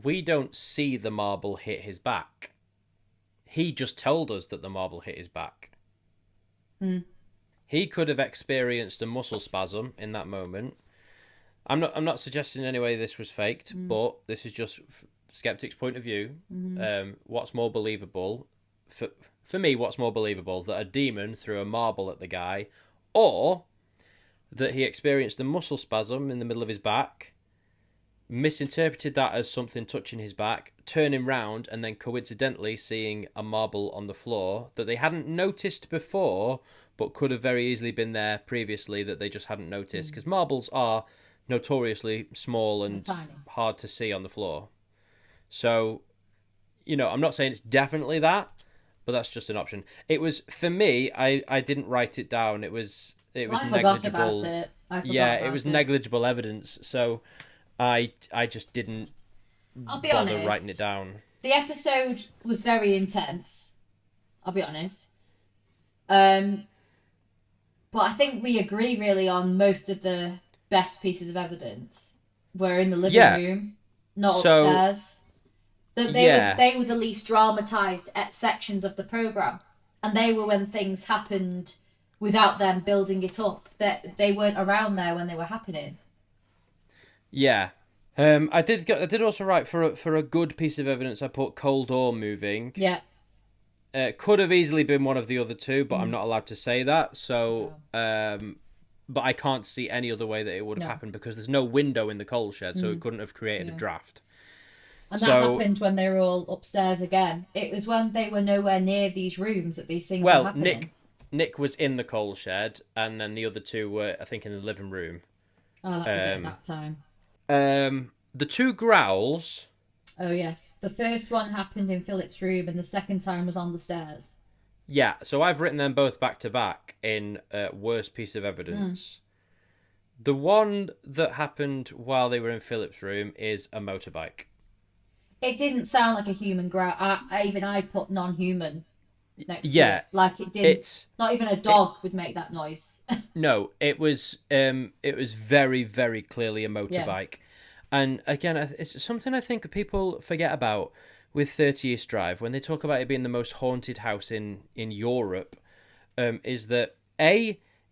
We don't see the marble hit his back. He just told us that the marble hit his back. He could have experienced a muscle spasm in that moment. I'm not suggesting in any way this was faked, but this is just skeptic's point of view. What's more believable for me? What's more believable, that a demon threw a marble at the guy, or that he experienced a muscle spasm in the middle of his back, misinterpreted that as something touching his back, turning round and then coincidentally seeing a marble on the floor that they hadn't noticed before, but could have very easily been there previously that they just hadn't noticed, because marbles are notoriously small and hard to see on the floor. So, I'm not saying it's definitely that, but that's just an option. It was, for me, I didn't write it down. It was negligible. I forgot about it was it. negligible evidence. So I just didn't I'll be bother honest, writing it down. The episode was very intense. I'll be honest. But I think we agree really on most of the best pieces of evidence. We're in the living room, not upstairs. They were the least dramatised sections of the programme. And they were when things happened without them building it up. They weren't around there when they were happening. Yeah. I did also write for a good piece of evidence. I put cold door moving. Yeah. Could have easily been one of the other two, but I'm not allowed to say that. So, but I can't see any other way that it would have happened because there's no window in the coal shed, so it couldn't have created a draft. And that happened when they were all upstairs again. It was when they were nowhere near these rooms that these things were happening. Nick was in the coal shed, and then the other two were, I think, in the living room. Oh, that was at that time. The two growls. Oh, yes. The first one happened in Philip's room, and the second time was on the stairs. Yeah, so I've written them both back to back in worst piece of evidence. The one that happened while they were in Philip's room is a motorbike. It didn't sound like a human growl. I put non-human next to it. Like it didn't. Not even a dog would make that noise. No, it was very, very clearly a motorbike. Yeah. And again, it's something I think people forget about with 30 East Drive when they talk about it being the most haunted house in Europe, is that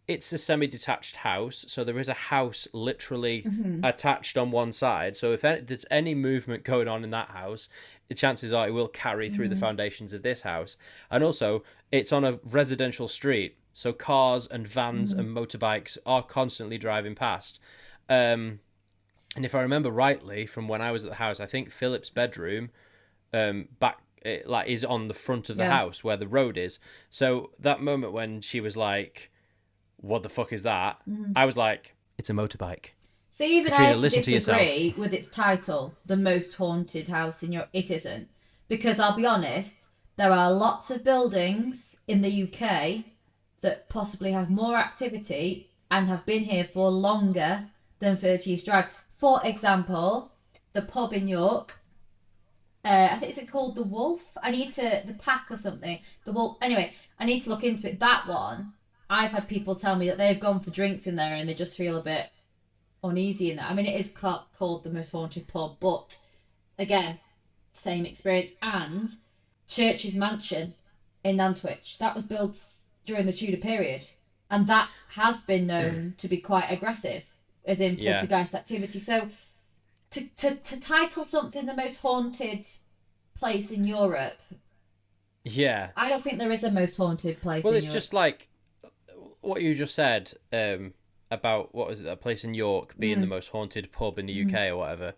it's a semi-detached house, so there is a house literally attached on one side. So if there's any movement going on in that house, the chances are it will carry through the foundations of this house. And also, it's on a residential street, so cars and vans and motorbikes are constantly driving past. And if I remember rightly from when I was at the house, I think Philip's bedroom is on the front of the house where the road is. So that moment when she was like, what the fuck is that? I was like, it's a motorbike. See, even Katrina, I disagree with its title, The Most Haunted House in Europe. It isn't. Because I'll be honest, there are lots of buildings in the UK that possibly have more activity and have been here for longer than 30 East Drive. For example, the pub in York, I think it's called The Wolf. The Pack or something. The Wolf. Anyway, I need to look into it. That one, I've had people tell me that they've gone for drinks in there and they just feel a bit uneasy in there. I mean, it is called the most haunted pub, but again, same experience. And Church's Mansion in Nantwich, that was built during the Tudor period, and that has been known to be quite aggressive, as in poltergeist activity. So to title something the most haunted place in Europe, I don't think there is a most haunted place in Europe. Well, it's just like what you just said about, what was it, that place in York being the most haunted pub in the UK or whatever.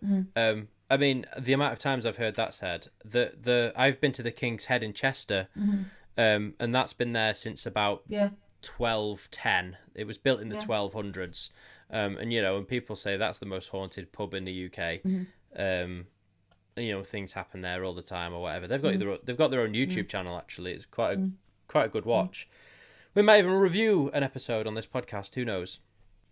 I mean, the amount of times I've heard that said. I've been to the King's Head in Chester, and that's been there since about 1210. It was built in the 1200s. And when people say that's the most haunted pub in the UK, things happen there all the time or whatever. They've got their own YouTube channel, actually. It's quite a good watch. We might even review an episode on this podcast. Who knows?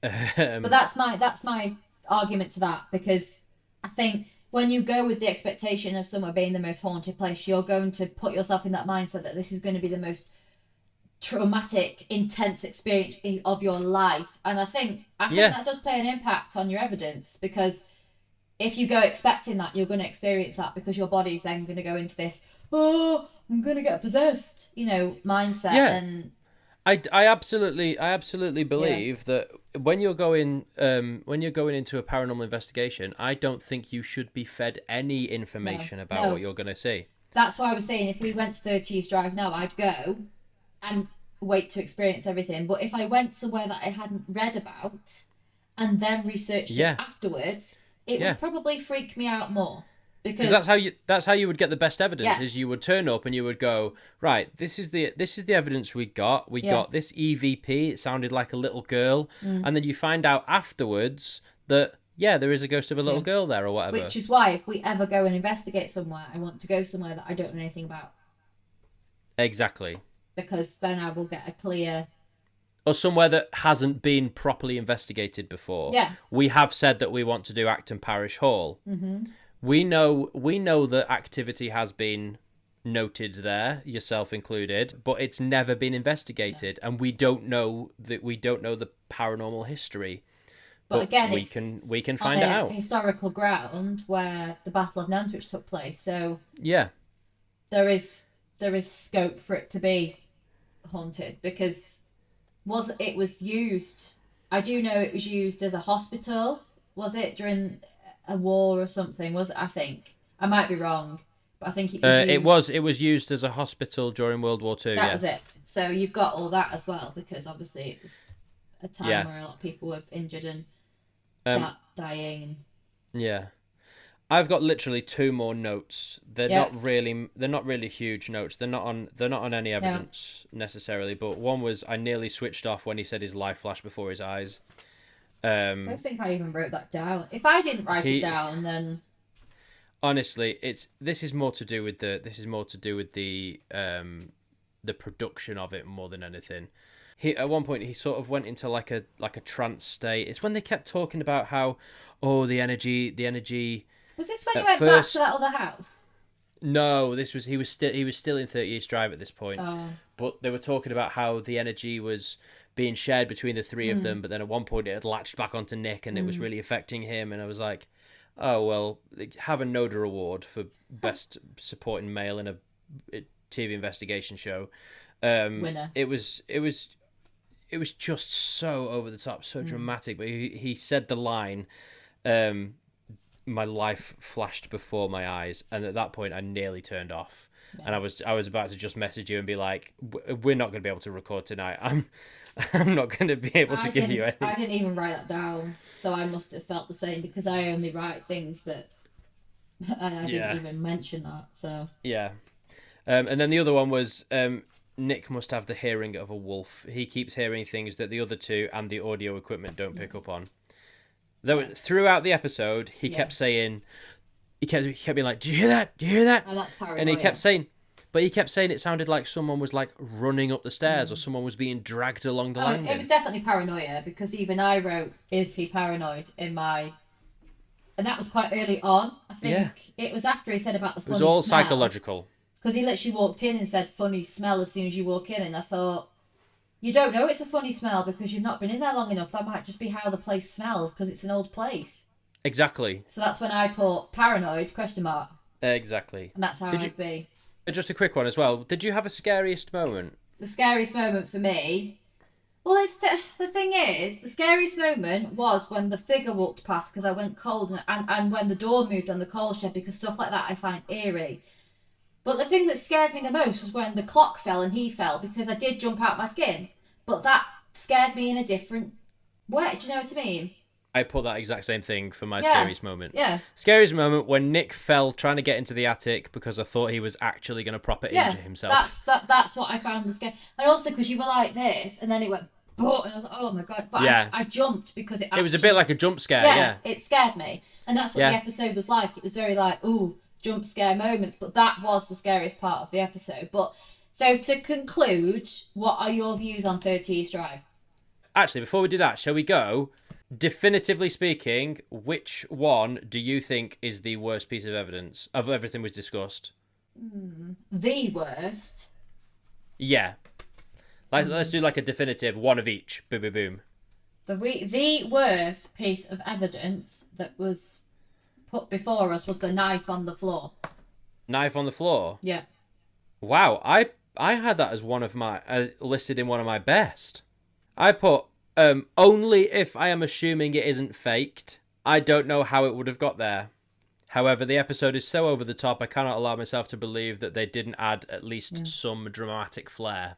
But that's my argument to that, because I think when you go with the expectation of somewhere being the most haunted place, you're going to put yourself in that mindset that this is going to be the most traumatic, intense experience of your life. And I think that does play an impact on your evidence, because if you go expecting that, you're going to experience that, because your body's then going to go into this, oh, I'm going to get possessed, mindset. Yeah. And I absolutely believe that when you're going into a paranormal investigation, I don't think you should be fed any information about what you're going to see. That's why I was saying, if we went to 30 East Drive now, I'd go and wait to experience everything. But if I went somewhere that I hadn't read about and then researched it afterwards, it would probably freak me out more. Because that's how you would get the best evidence. Is you would turn up and you would go, right, this is the evidence we got. We got this EVP. It sounded like a little girl, and then you find out afterwards that there is a ghost of a little girl there or whatever. Which is why if we ever go and investigate somewhere, I want to go somewhere that I don't know anything about. Exactly. Because then I will get a clear. Or somewhere that hasn't been properly investigated before. Yeah. We have said that we want to do Acton Parish Hall. Mm-hmm. We know that activity has been noted there, yourself included, but it's never been investigated, and we don't know the paranormal history. But again, we can find it out. Historical ground where the Battle of Nantwich took place, so there is scope for it to be haunted, because it was used. I do know it was used as a hospital. Was it during a war or something? Was it? I think I might be wrong, but I think it was. It was used as a hospital during World War II. That was it. So you've got all that as well, because obviously it was a time where a lot of people were injured and dying. Yeah, I've got literally 2 more notes. They're not really huge notes. They're not on any evidence necessarily. But one was, I nearly switched off when he said his life flashed before his eyes. I don't think I even wrote that down. If I didn't write it down, then honestly, this is more to do with the production of it more than anything. At one point he sort of went into like a trance state. It's when they kept talking about how the energy. Was this when you went back to that other house? No, he was still in 30 East Drive at this point. Oh. But they were talking about how the energy was being shared between the 3 of them, but then at one point it had latched back onto Nick and it was really affecting him, and I was like, oh well, have a NODA award for best supporting male in a TV investigation show. Winner. It was just so over the top, so dramatic, but he said the line, my life flashed before my eyes, and at that point I nearly turned off. Yeah. And I was about to just message you and be like, we're not going to be able to record tonight. I'm not going to be able to give you any. I didn't even write that down, so I must have felt the same, because I only write things that I didn't even mention that. So yeah, and then the other one was Nick must have the hearing of a wolf. He keeps hearing things that the other 2 and the audio equipment don't pick up on. Throughout the episode, he kept saying, he kept being like, "Do you hear that? Do you hear that?" Oh, that's paranoia. And he kept saying it sounded like someone was like running up the stairs or someone was being dragged along the landing. It was definitely paranoia, because even I wrote, "Is he paranoid?" in my, and that was quite early on. I think it was after he said about the funny smell. It was all psychological. Because he literally walked in and said, "Funny smell," as soon as you walk in, and I thought, you don't know it's a funny smell because you've not been in there long enough. That might just be how the place smells, because it's an old place. Exactly. So that's when I put paranoid ? Exactly. And that's how it would be. Just a quick one as well. Did you have a scariest moment? The scariest moment for me, well, it's the thing is, the scariest moment was when the figure walked past, because I went cold, and when the door moved on the coal shed, because stuff like that I find eerie. But the thing that scared me the most was when the clock fell and he fell, because I did jump out my skin. But that scared me in a different way. Do you know what I mean? I put that exact same thing for my scariest moment. Yeah. Scariest moment when Nick fell trying to get into the attic because I thought he was actually going to proper injure himself. That's what I found the scare. And also because you were like this, and then it went, and I was like, oh my God. But I jumped because it was a bit like a jump scare, yeah. It scared me. And that's what the episode was like. It was very like, ooh, jump scare moments. But that was the scariest part of the episode. But so to conclude, what are your views on 30 East Drive? Actually, before we do that, shall we go definitively speaking, which one do you think is the worst piece of evidence of everything was discussed? The worst. Yeah. Let's do like a definitive one of each. Boom, boom, boom. The worst piece of evidence that was put before us was the knife on the floor. Knife on the floor? Yeah. Wow, I had that as one of my listed in one of my best. I put only if I am assuming it isn't faked. I don't know how it would have got there. However, the episode is so over the top, I cannot allow myself to believe that they didn't add at least some dramatic flair.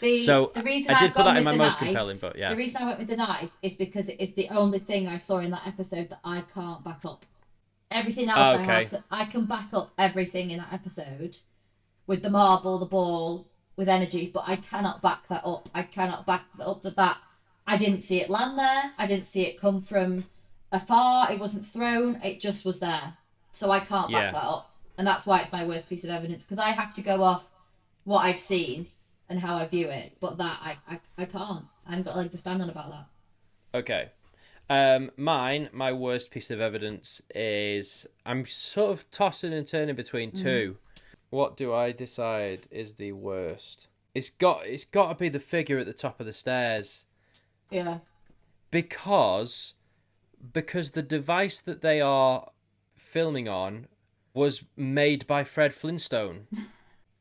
The reason I did I've put gone that in with my the most knife, compelling, but yeah. The reason I went with the knife is because it is the only thing I saw in that episode that I can't back up. Everything else I can back up everything in that episode with the marble, the ball, with energy, but I cannot back that up. I cannot back up that I didn't see it land there. I didn't see it come from afar. It wasn't thrown. It just was there. So I can't back that up. And that's why it's my worst piece of evidence, because I have to go off what I've seen and how I view it. But that, I can't. I haven't got a leg to stand on about that. Okay. My worst piece of evidence is I'm sort of tossing and turning between two. What do I decide is the worst? It's got to be the figure at the top of the stairs. Yeah. Because the device that they are filming on was made by Fred Flintstone.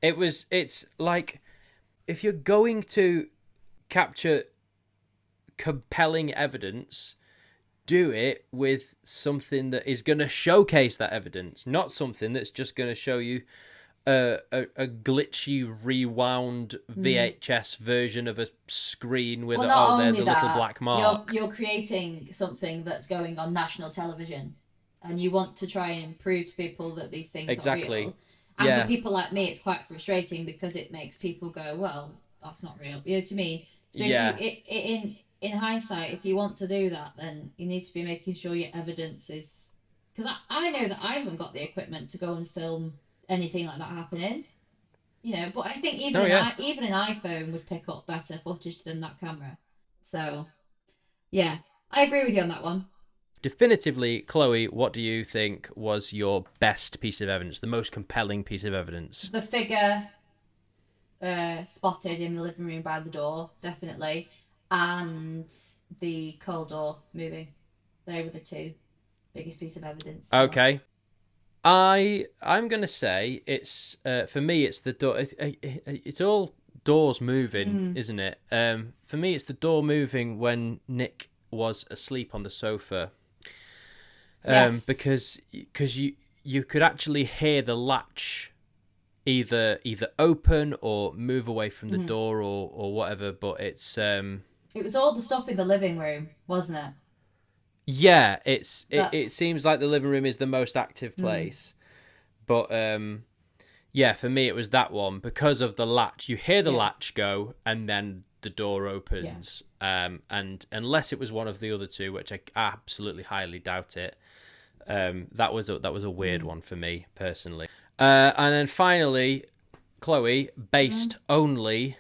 It's like, if you're going to capture compelling evidence, do it with something that is going to showcase that evidence, not something that's just going to show you a glitchy rewound VHS version of a screen with there's a little black mark. You're creating something that's going on national television, and you want to try and prove to people that these things are real. And for people like me, it's quite frustrating because it makes people go, "Well, that's not real." You know what I mean? So in hindsight, if you want to do that, then you need to be making sure your evidence is, because I know that I haven't got the equipment to go and film anything like that happening, but I think even an iPhone would pick up better footage than that camera. So yeah, I agree with you on that one. Definitively, Chloe, what do you think was your best piece of evidence, the most compelling piece of evidence? The figure spotted in the living room by the door, definitely, and the cold door moving. They were the two biggest piece of evidence. Okay. I'm gonna say it's for me it's the door. It's all doors moving, isn't it? For me it's the door moving when Nick was asleep on the sofa. Yes. Because you could actually hear the latch either open or move away from the door or whatever. But it's it was all the stuff in the living room, wasn't it? Yeah, it seems like the living room is the most active place. But for me it was that one because of the latch. You hear the latch go and then the door opens. And unless it was one of the other two, which I absolutely highly doubt it, that was a weird one for me personally. And then finally, Chloe, based only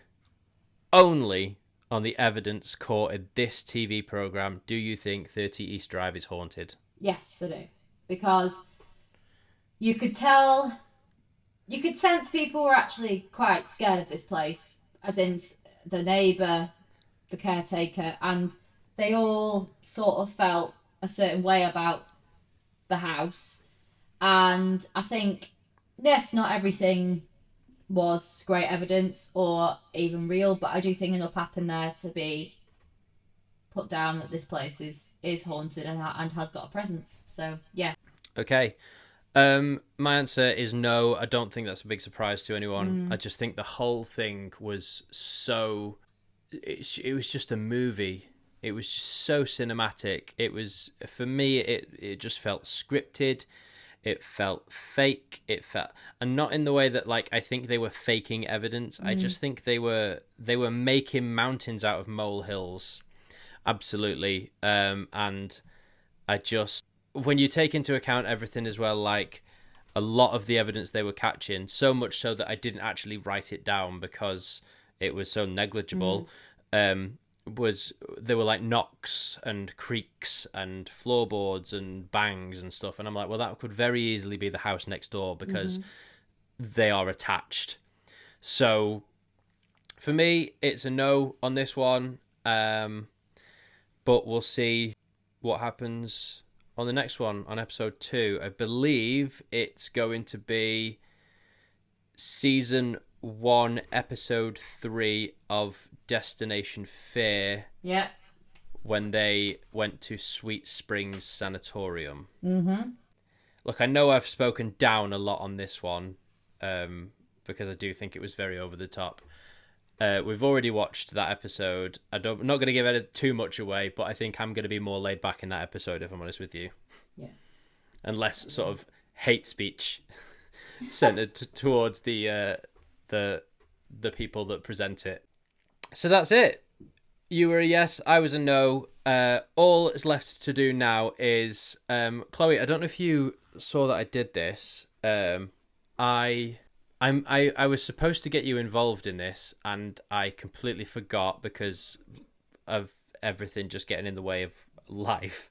on the evidence caught in this TV program, do you think 30 East Drive is haunted? Yes, I do. Because you could sense people were actually quite scared of this place, as in the neighbour, the caretaker, and they all sort of felt a certain way about the house. And I think, yes, not everything was great evidence or even real, but I do think enough happened there to be put down that this place is haunted and has got a presence. So yeah. Okay. My answer is no. I don't think that's a big surprise to anyone. I just think the whole thing was so. It was just a movie. It was just so cinematic. It was, for me, it just felt scripted. It felt fake. And not in the way that, like, I think they were faking evidence. I just think they were making mountains out of molehills. Absolutely. And I just, when you take into account everything as well, like a lot of the evidence they were catching, so much so that I didn't actually write it down because it was so negligible. there were like knocks and creaks and floorboards and bangs and stuff, and I'm like, well, that could very easily be the house next door because they are attached. So for me, it's a no on this one, but we'll see what happens on the next one, on episode 2. I believe it's going to be season 1, episode 3 of Destination Fear. Yeah. When they went to Sweet Springs Sanatorium. Mm-hmm. Look, I know I've spoken down a lot on this one, because I do think it was very over the top. We've already watched that episode. I'm not going to give it too much away, but I think I'm going to be more laid back in that episode, if I'm honest with you. Yeah. And less sort of hate speech centered towards the people that present it. So that's it. You were a yes, I was a no. All that's left to do now is, Chloe, I don't know if you saw that I did this. I was supposed to get you involved in this, and I completely forgot because of everything just getting in the way of life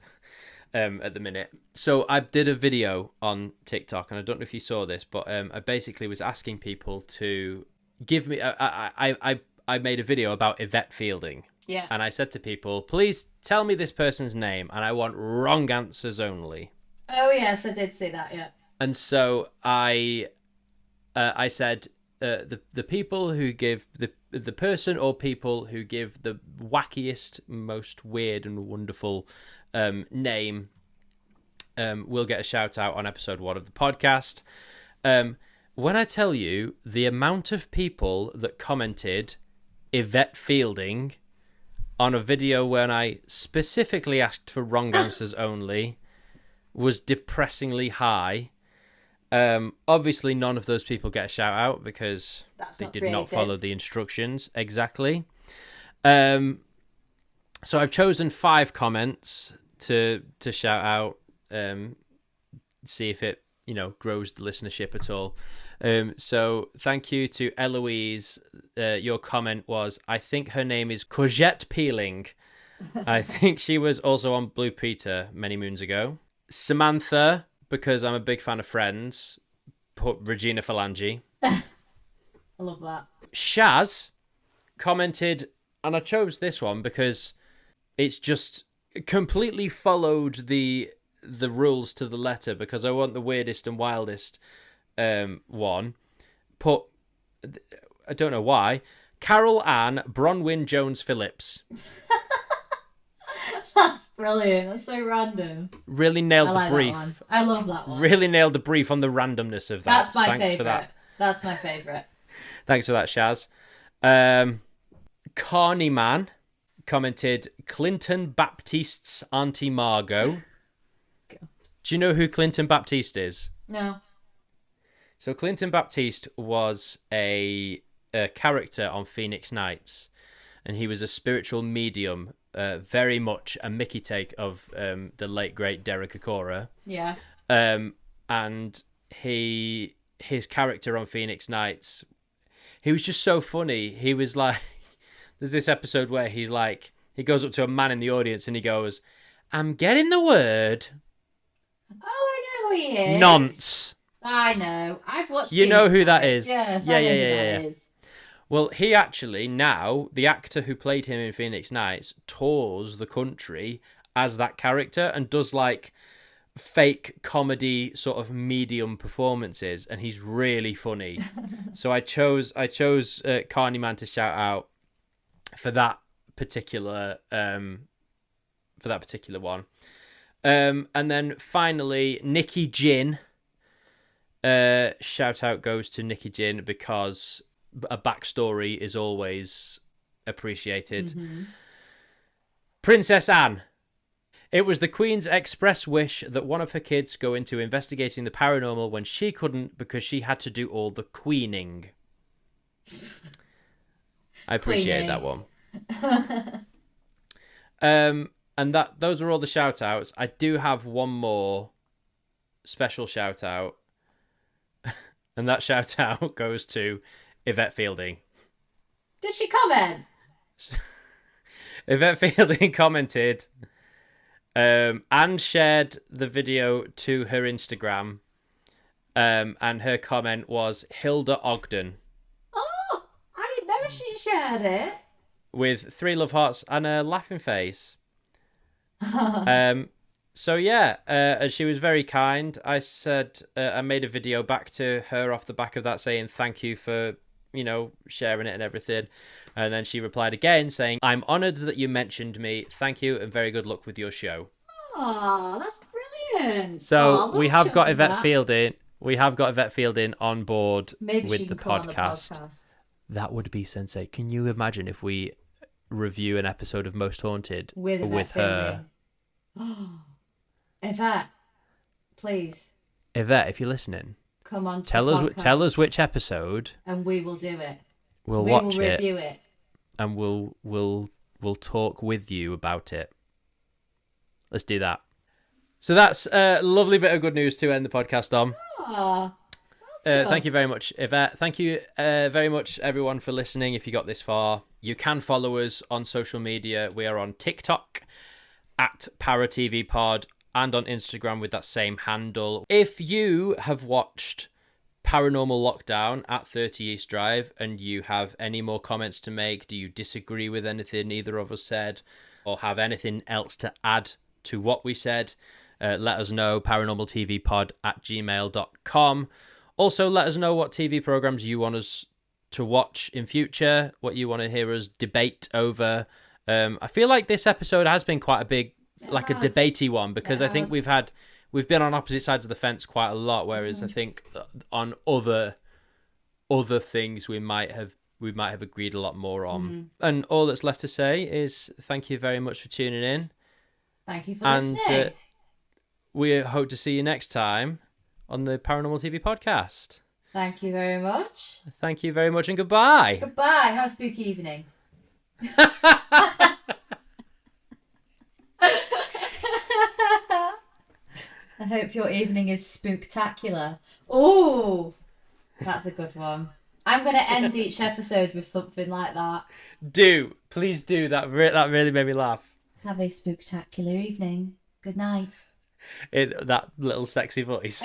at the minute. So I did a video on TikTok, and I don't know if you saw this, but I basically was asking people to give me. I made a video about Yvette Fielding. Yeah. And I said to people, please tell me this person's name, and I want wrong answers only. Oh yes, I did see that. Yeah. And so I said the people who give the person or people who give the wackiest, most weird and wonderful name will get a shout out on episode 1 of the podcast. When I tell you the amount of people that commented Yvette Fielding on a video when I specifically asked for wrong answers only was depressingly high. Obviously none of those people get a shout out because they did not follow the instructions exactly. So I've chosen 5 comments to shout out, see if it grows the listenership at all. So thank you to Eloise. Your comment was, I think her name is Courgette Peeling. I think she was also on Blue Peter many moons ago. Samantha, because I'm a big fan of Friends, put Regina Phalange. I love that. Shaz commented, and I chose this one because it's just completely followed the rules to the letter, because I want the weirdest and wildest one. Put, I don't know why, Carol Ann Bronwyn Jones Phillips. That's brilliant. That's so random. Really nailed the brief. That one. I love that one. Really nailed the brief on the randomness of that. That's my Thanks favourite. for that. That's my favourite. Thanks for that, Shaz. Carney Man commented, Clinton Baptiste's Auntie Margot. Do you know who Clinton Baptiste is? No. So Clinton Baptiste was a character on Phoenix Nights, and he was a spiritual medium, very much a Mickey take of the late great Derek Acorah. Yeah. And his character on Phoenix Nights, he was just so funny. He was like, there's this episode where he's like, he goes up to a man in the audience and he goes, I'm getting the word. Oh, I know who he is. Nonce. I know. I've watched. You know who that is. Yes, yeah, I know yeah, who yeah, that yeah. is. Well, he actually now, the actor who played him in Phoenix Nights, tours the country as that character and does like fake comedy sort of medium performances, and he's really funny. So I chose Carney Man to shout out for that particular one. And then finally, Nikki Gin. Shout out goes to Nikki Gin because a backstory is always appreciated. Mm-hmm. Princess Anne. It was the Queen's express wish that one of her kids go into investigating the paranormal when she couldn't because she had to do all the queening. I appreciate that one. And those are all the shout outs. I do have one more special shout out. And that shout out goes to Yvette Fielding. Did she comment? Yvette Fielding commented and shared the video to her Instagram. And her comment was Hilda Ogden. Oh, I didn't know she shared it. With 3 love hearts and a laughing face. So yeah, she was very kind. I said I made a video back to her off the back of that saying thank you for, sharing it and everything. And then she replied again saying, I'm honoured that you mentioned me. Thank you and very good luck with your show. Oh, that's brilliant. So we have got Yvette Fielding. We have got Yvette Fielding on board Maybe with she the can come on podcast. the podcast. That would be sensate. Can you imagine if we review an episode of Most Haunted with her? Yvette, please. Yvette, if you're listening, come on. Tell us which episode, and we will do it. We will review it, and we'll talk with you about it. Let's do that. So that's a lovely bit of good news to end the podcast on. Thank you very much, Yvette. Thank you very much, everyone, for listening. If you got this far, you can follow us on social media. We are on TikTok at paratvpod and on Instagram with that same handle. If you have watched Paranormal Lockdown at 30 East Drive and you have any more comments to make, do you disagree with anything either of us said or have anything else to add to what we said, let us know, paranormaltvpod@gmail.com. Also, let us know what TV programs you want us to watch in future, what you want to hear us debate over. I feel like this episode has been quite a big, a debatey one, because I think we've been on opposite sides of the fence quite a lot, whereas I think on other things we might have agreed a lot more on. And all that's left to say is thank you very much for tuning in. Thank you for listening. We hope to see you next time on the Paranormal TV podcast. Thank you very much. Thank you very much and goodbye. Goodbye. Have a spooky evening. I hope your evening is spooktacular. Oh, that's a good one. I'm going to end each episode with something like that. Please do. That really made me laugh. Have a spooktacular evening. Good night. In that little sexy voice.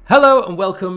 Hello and welcome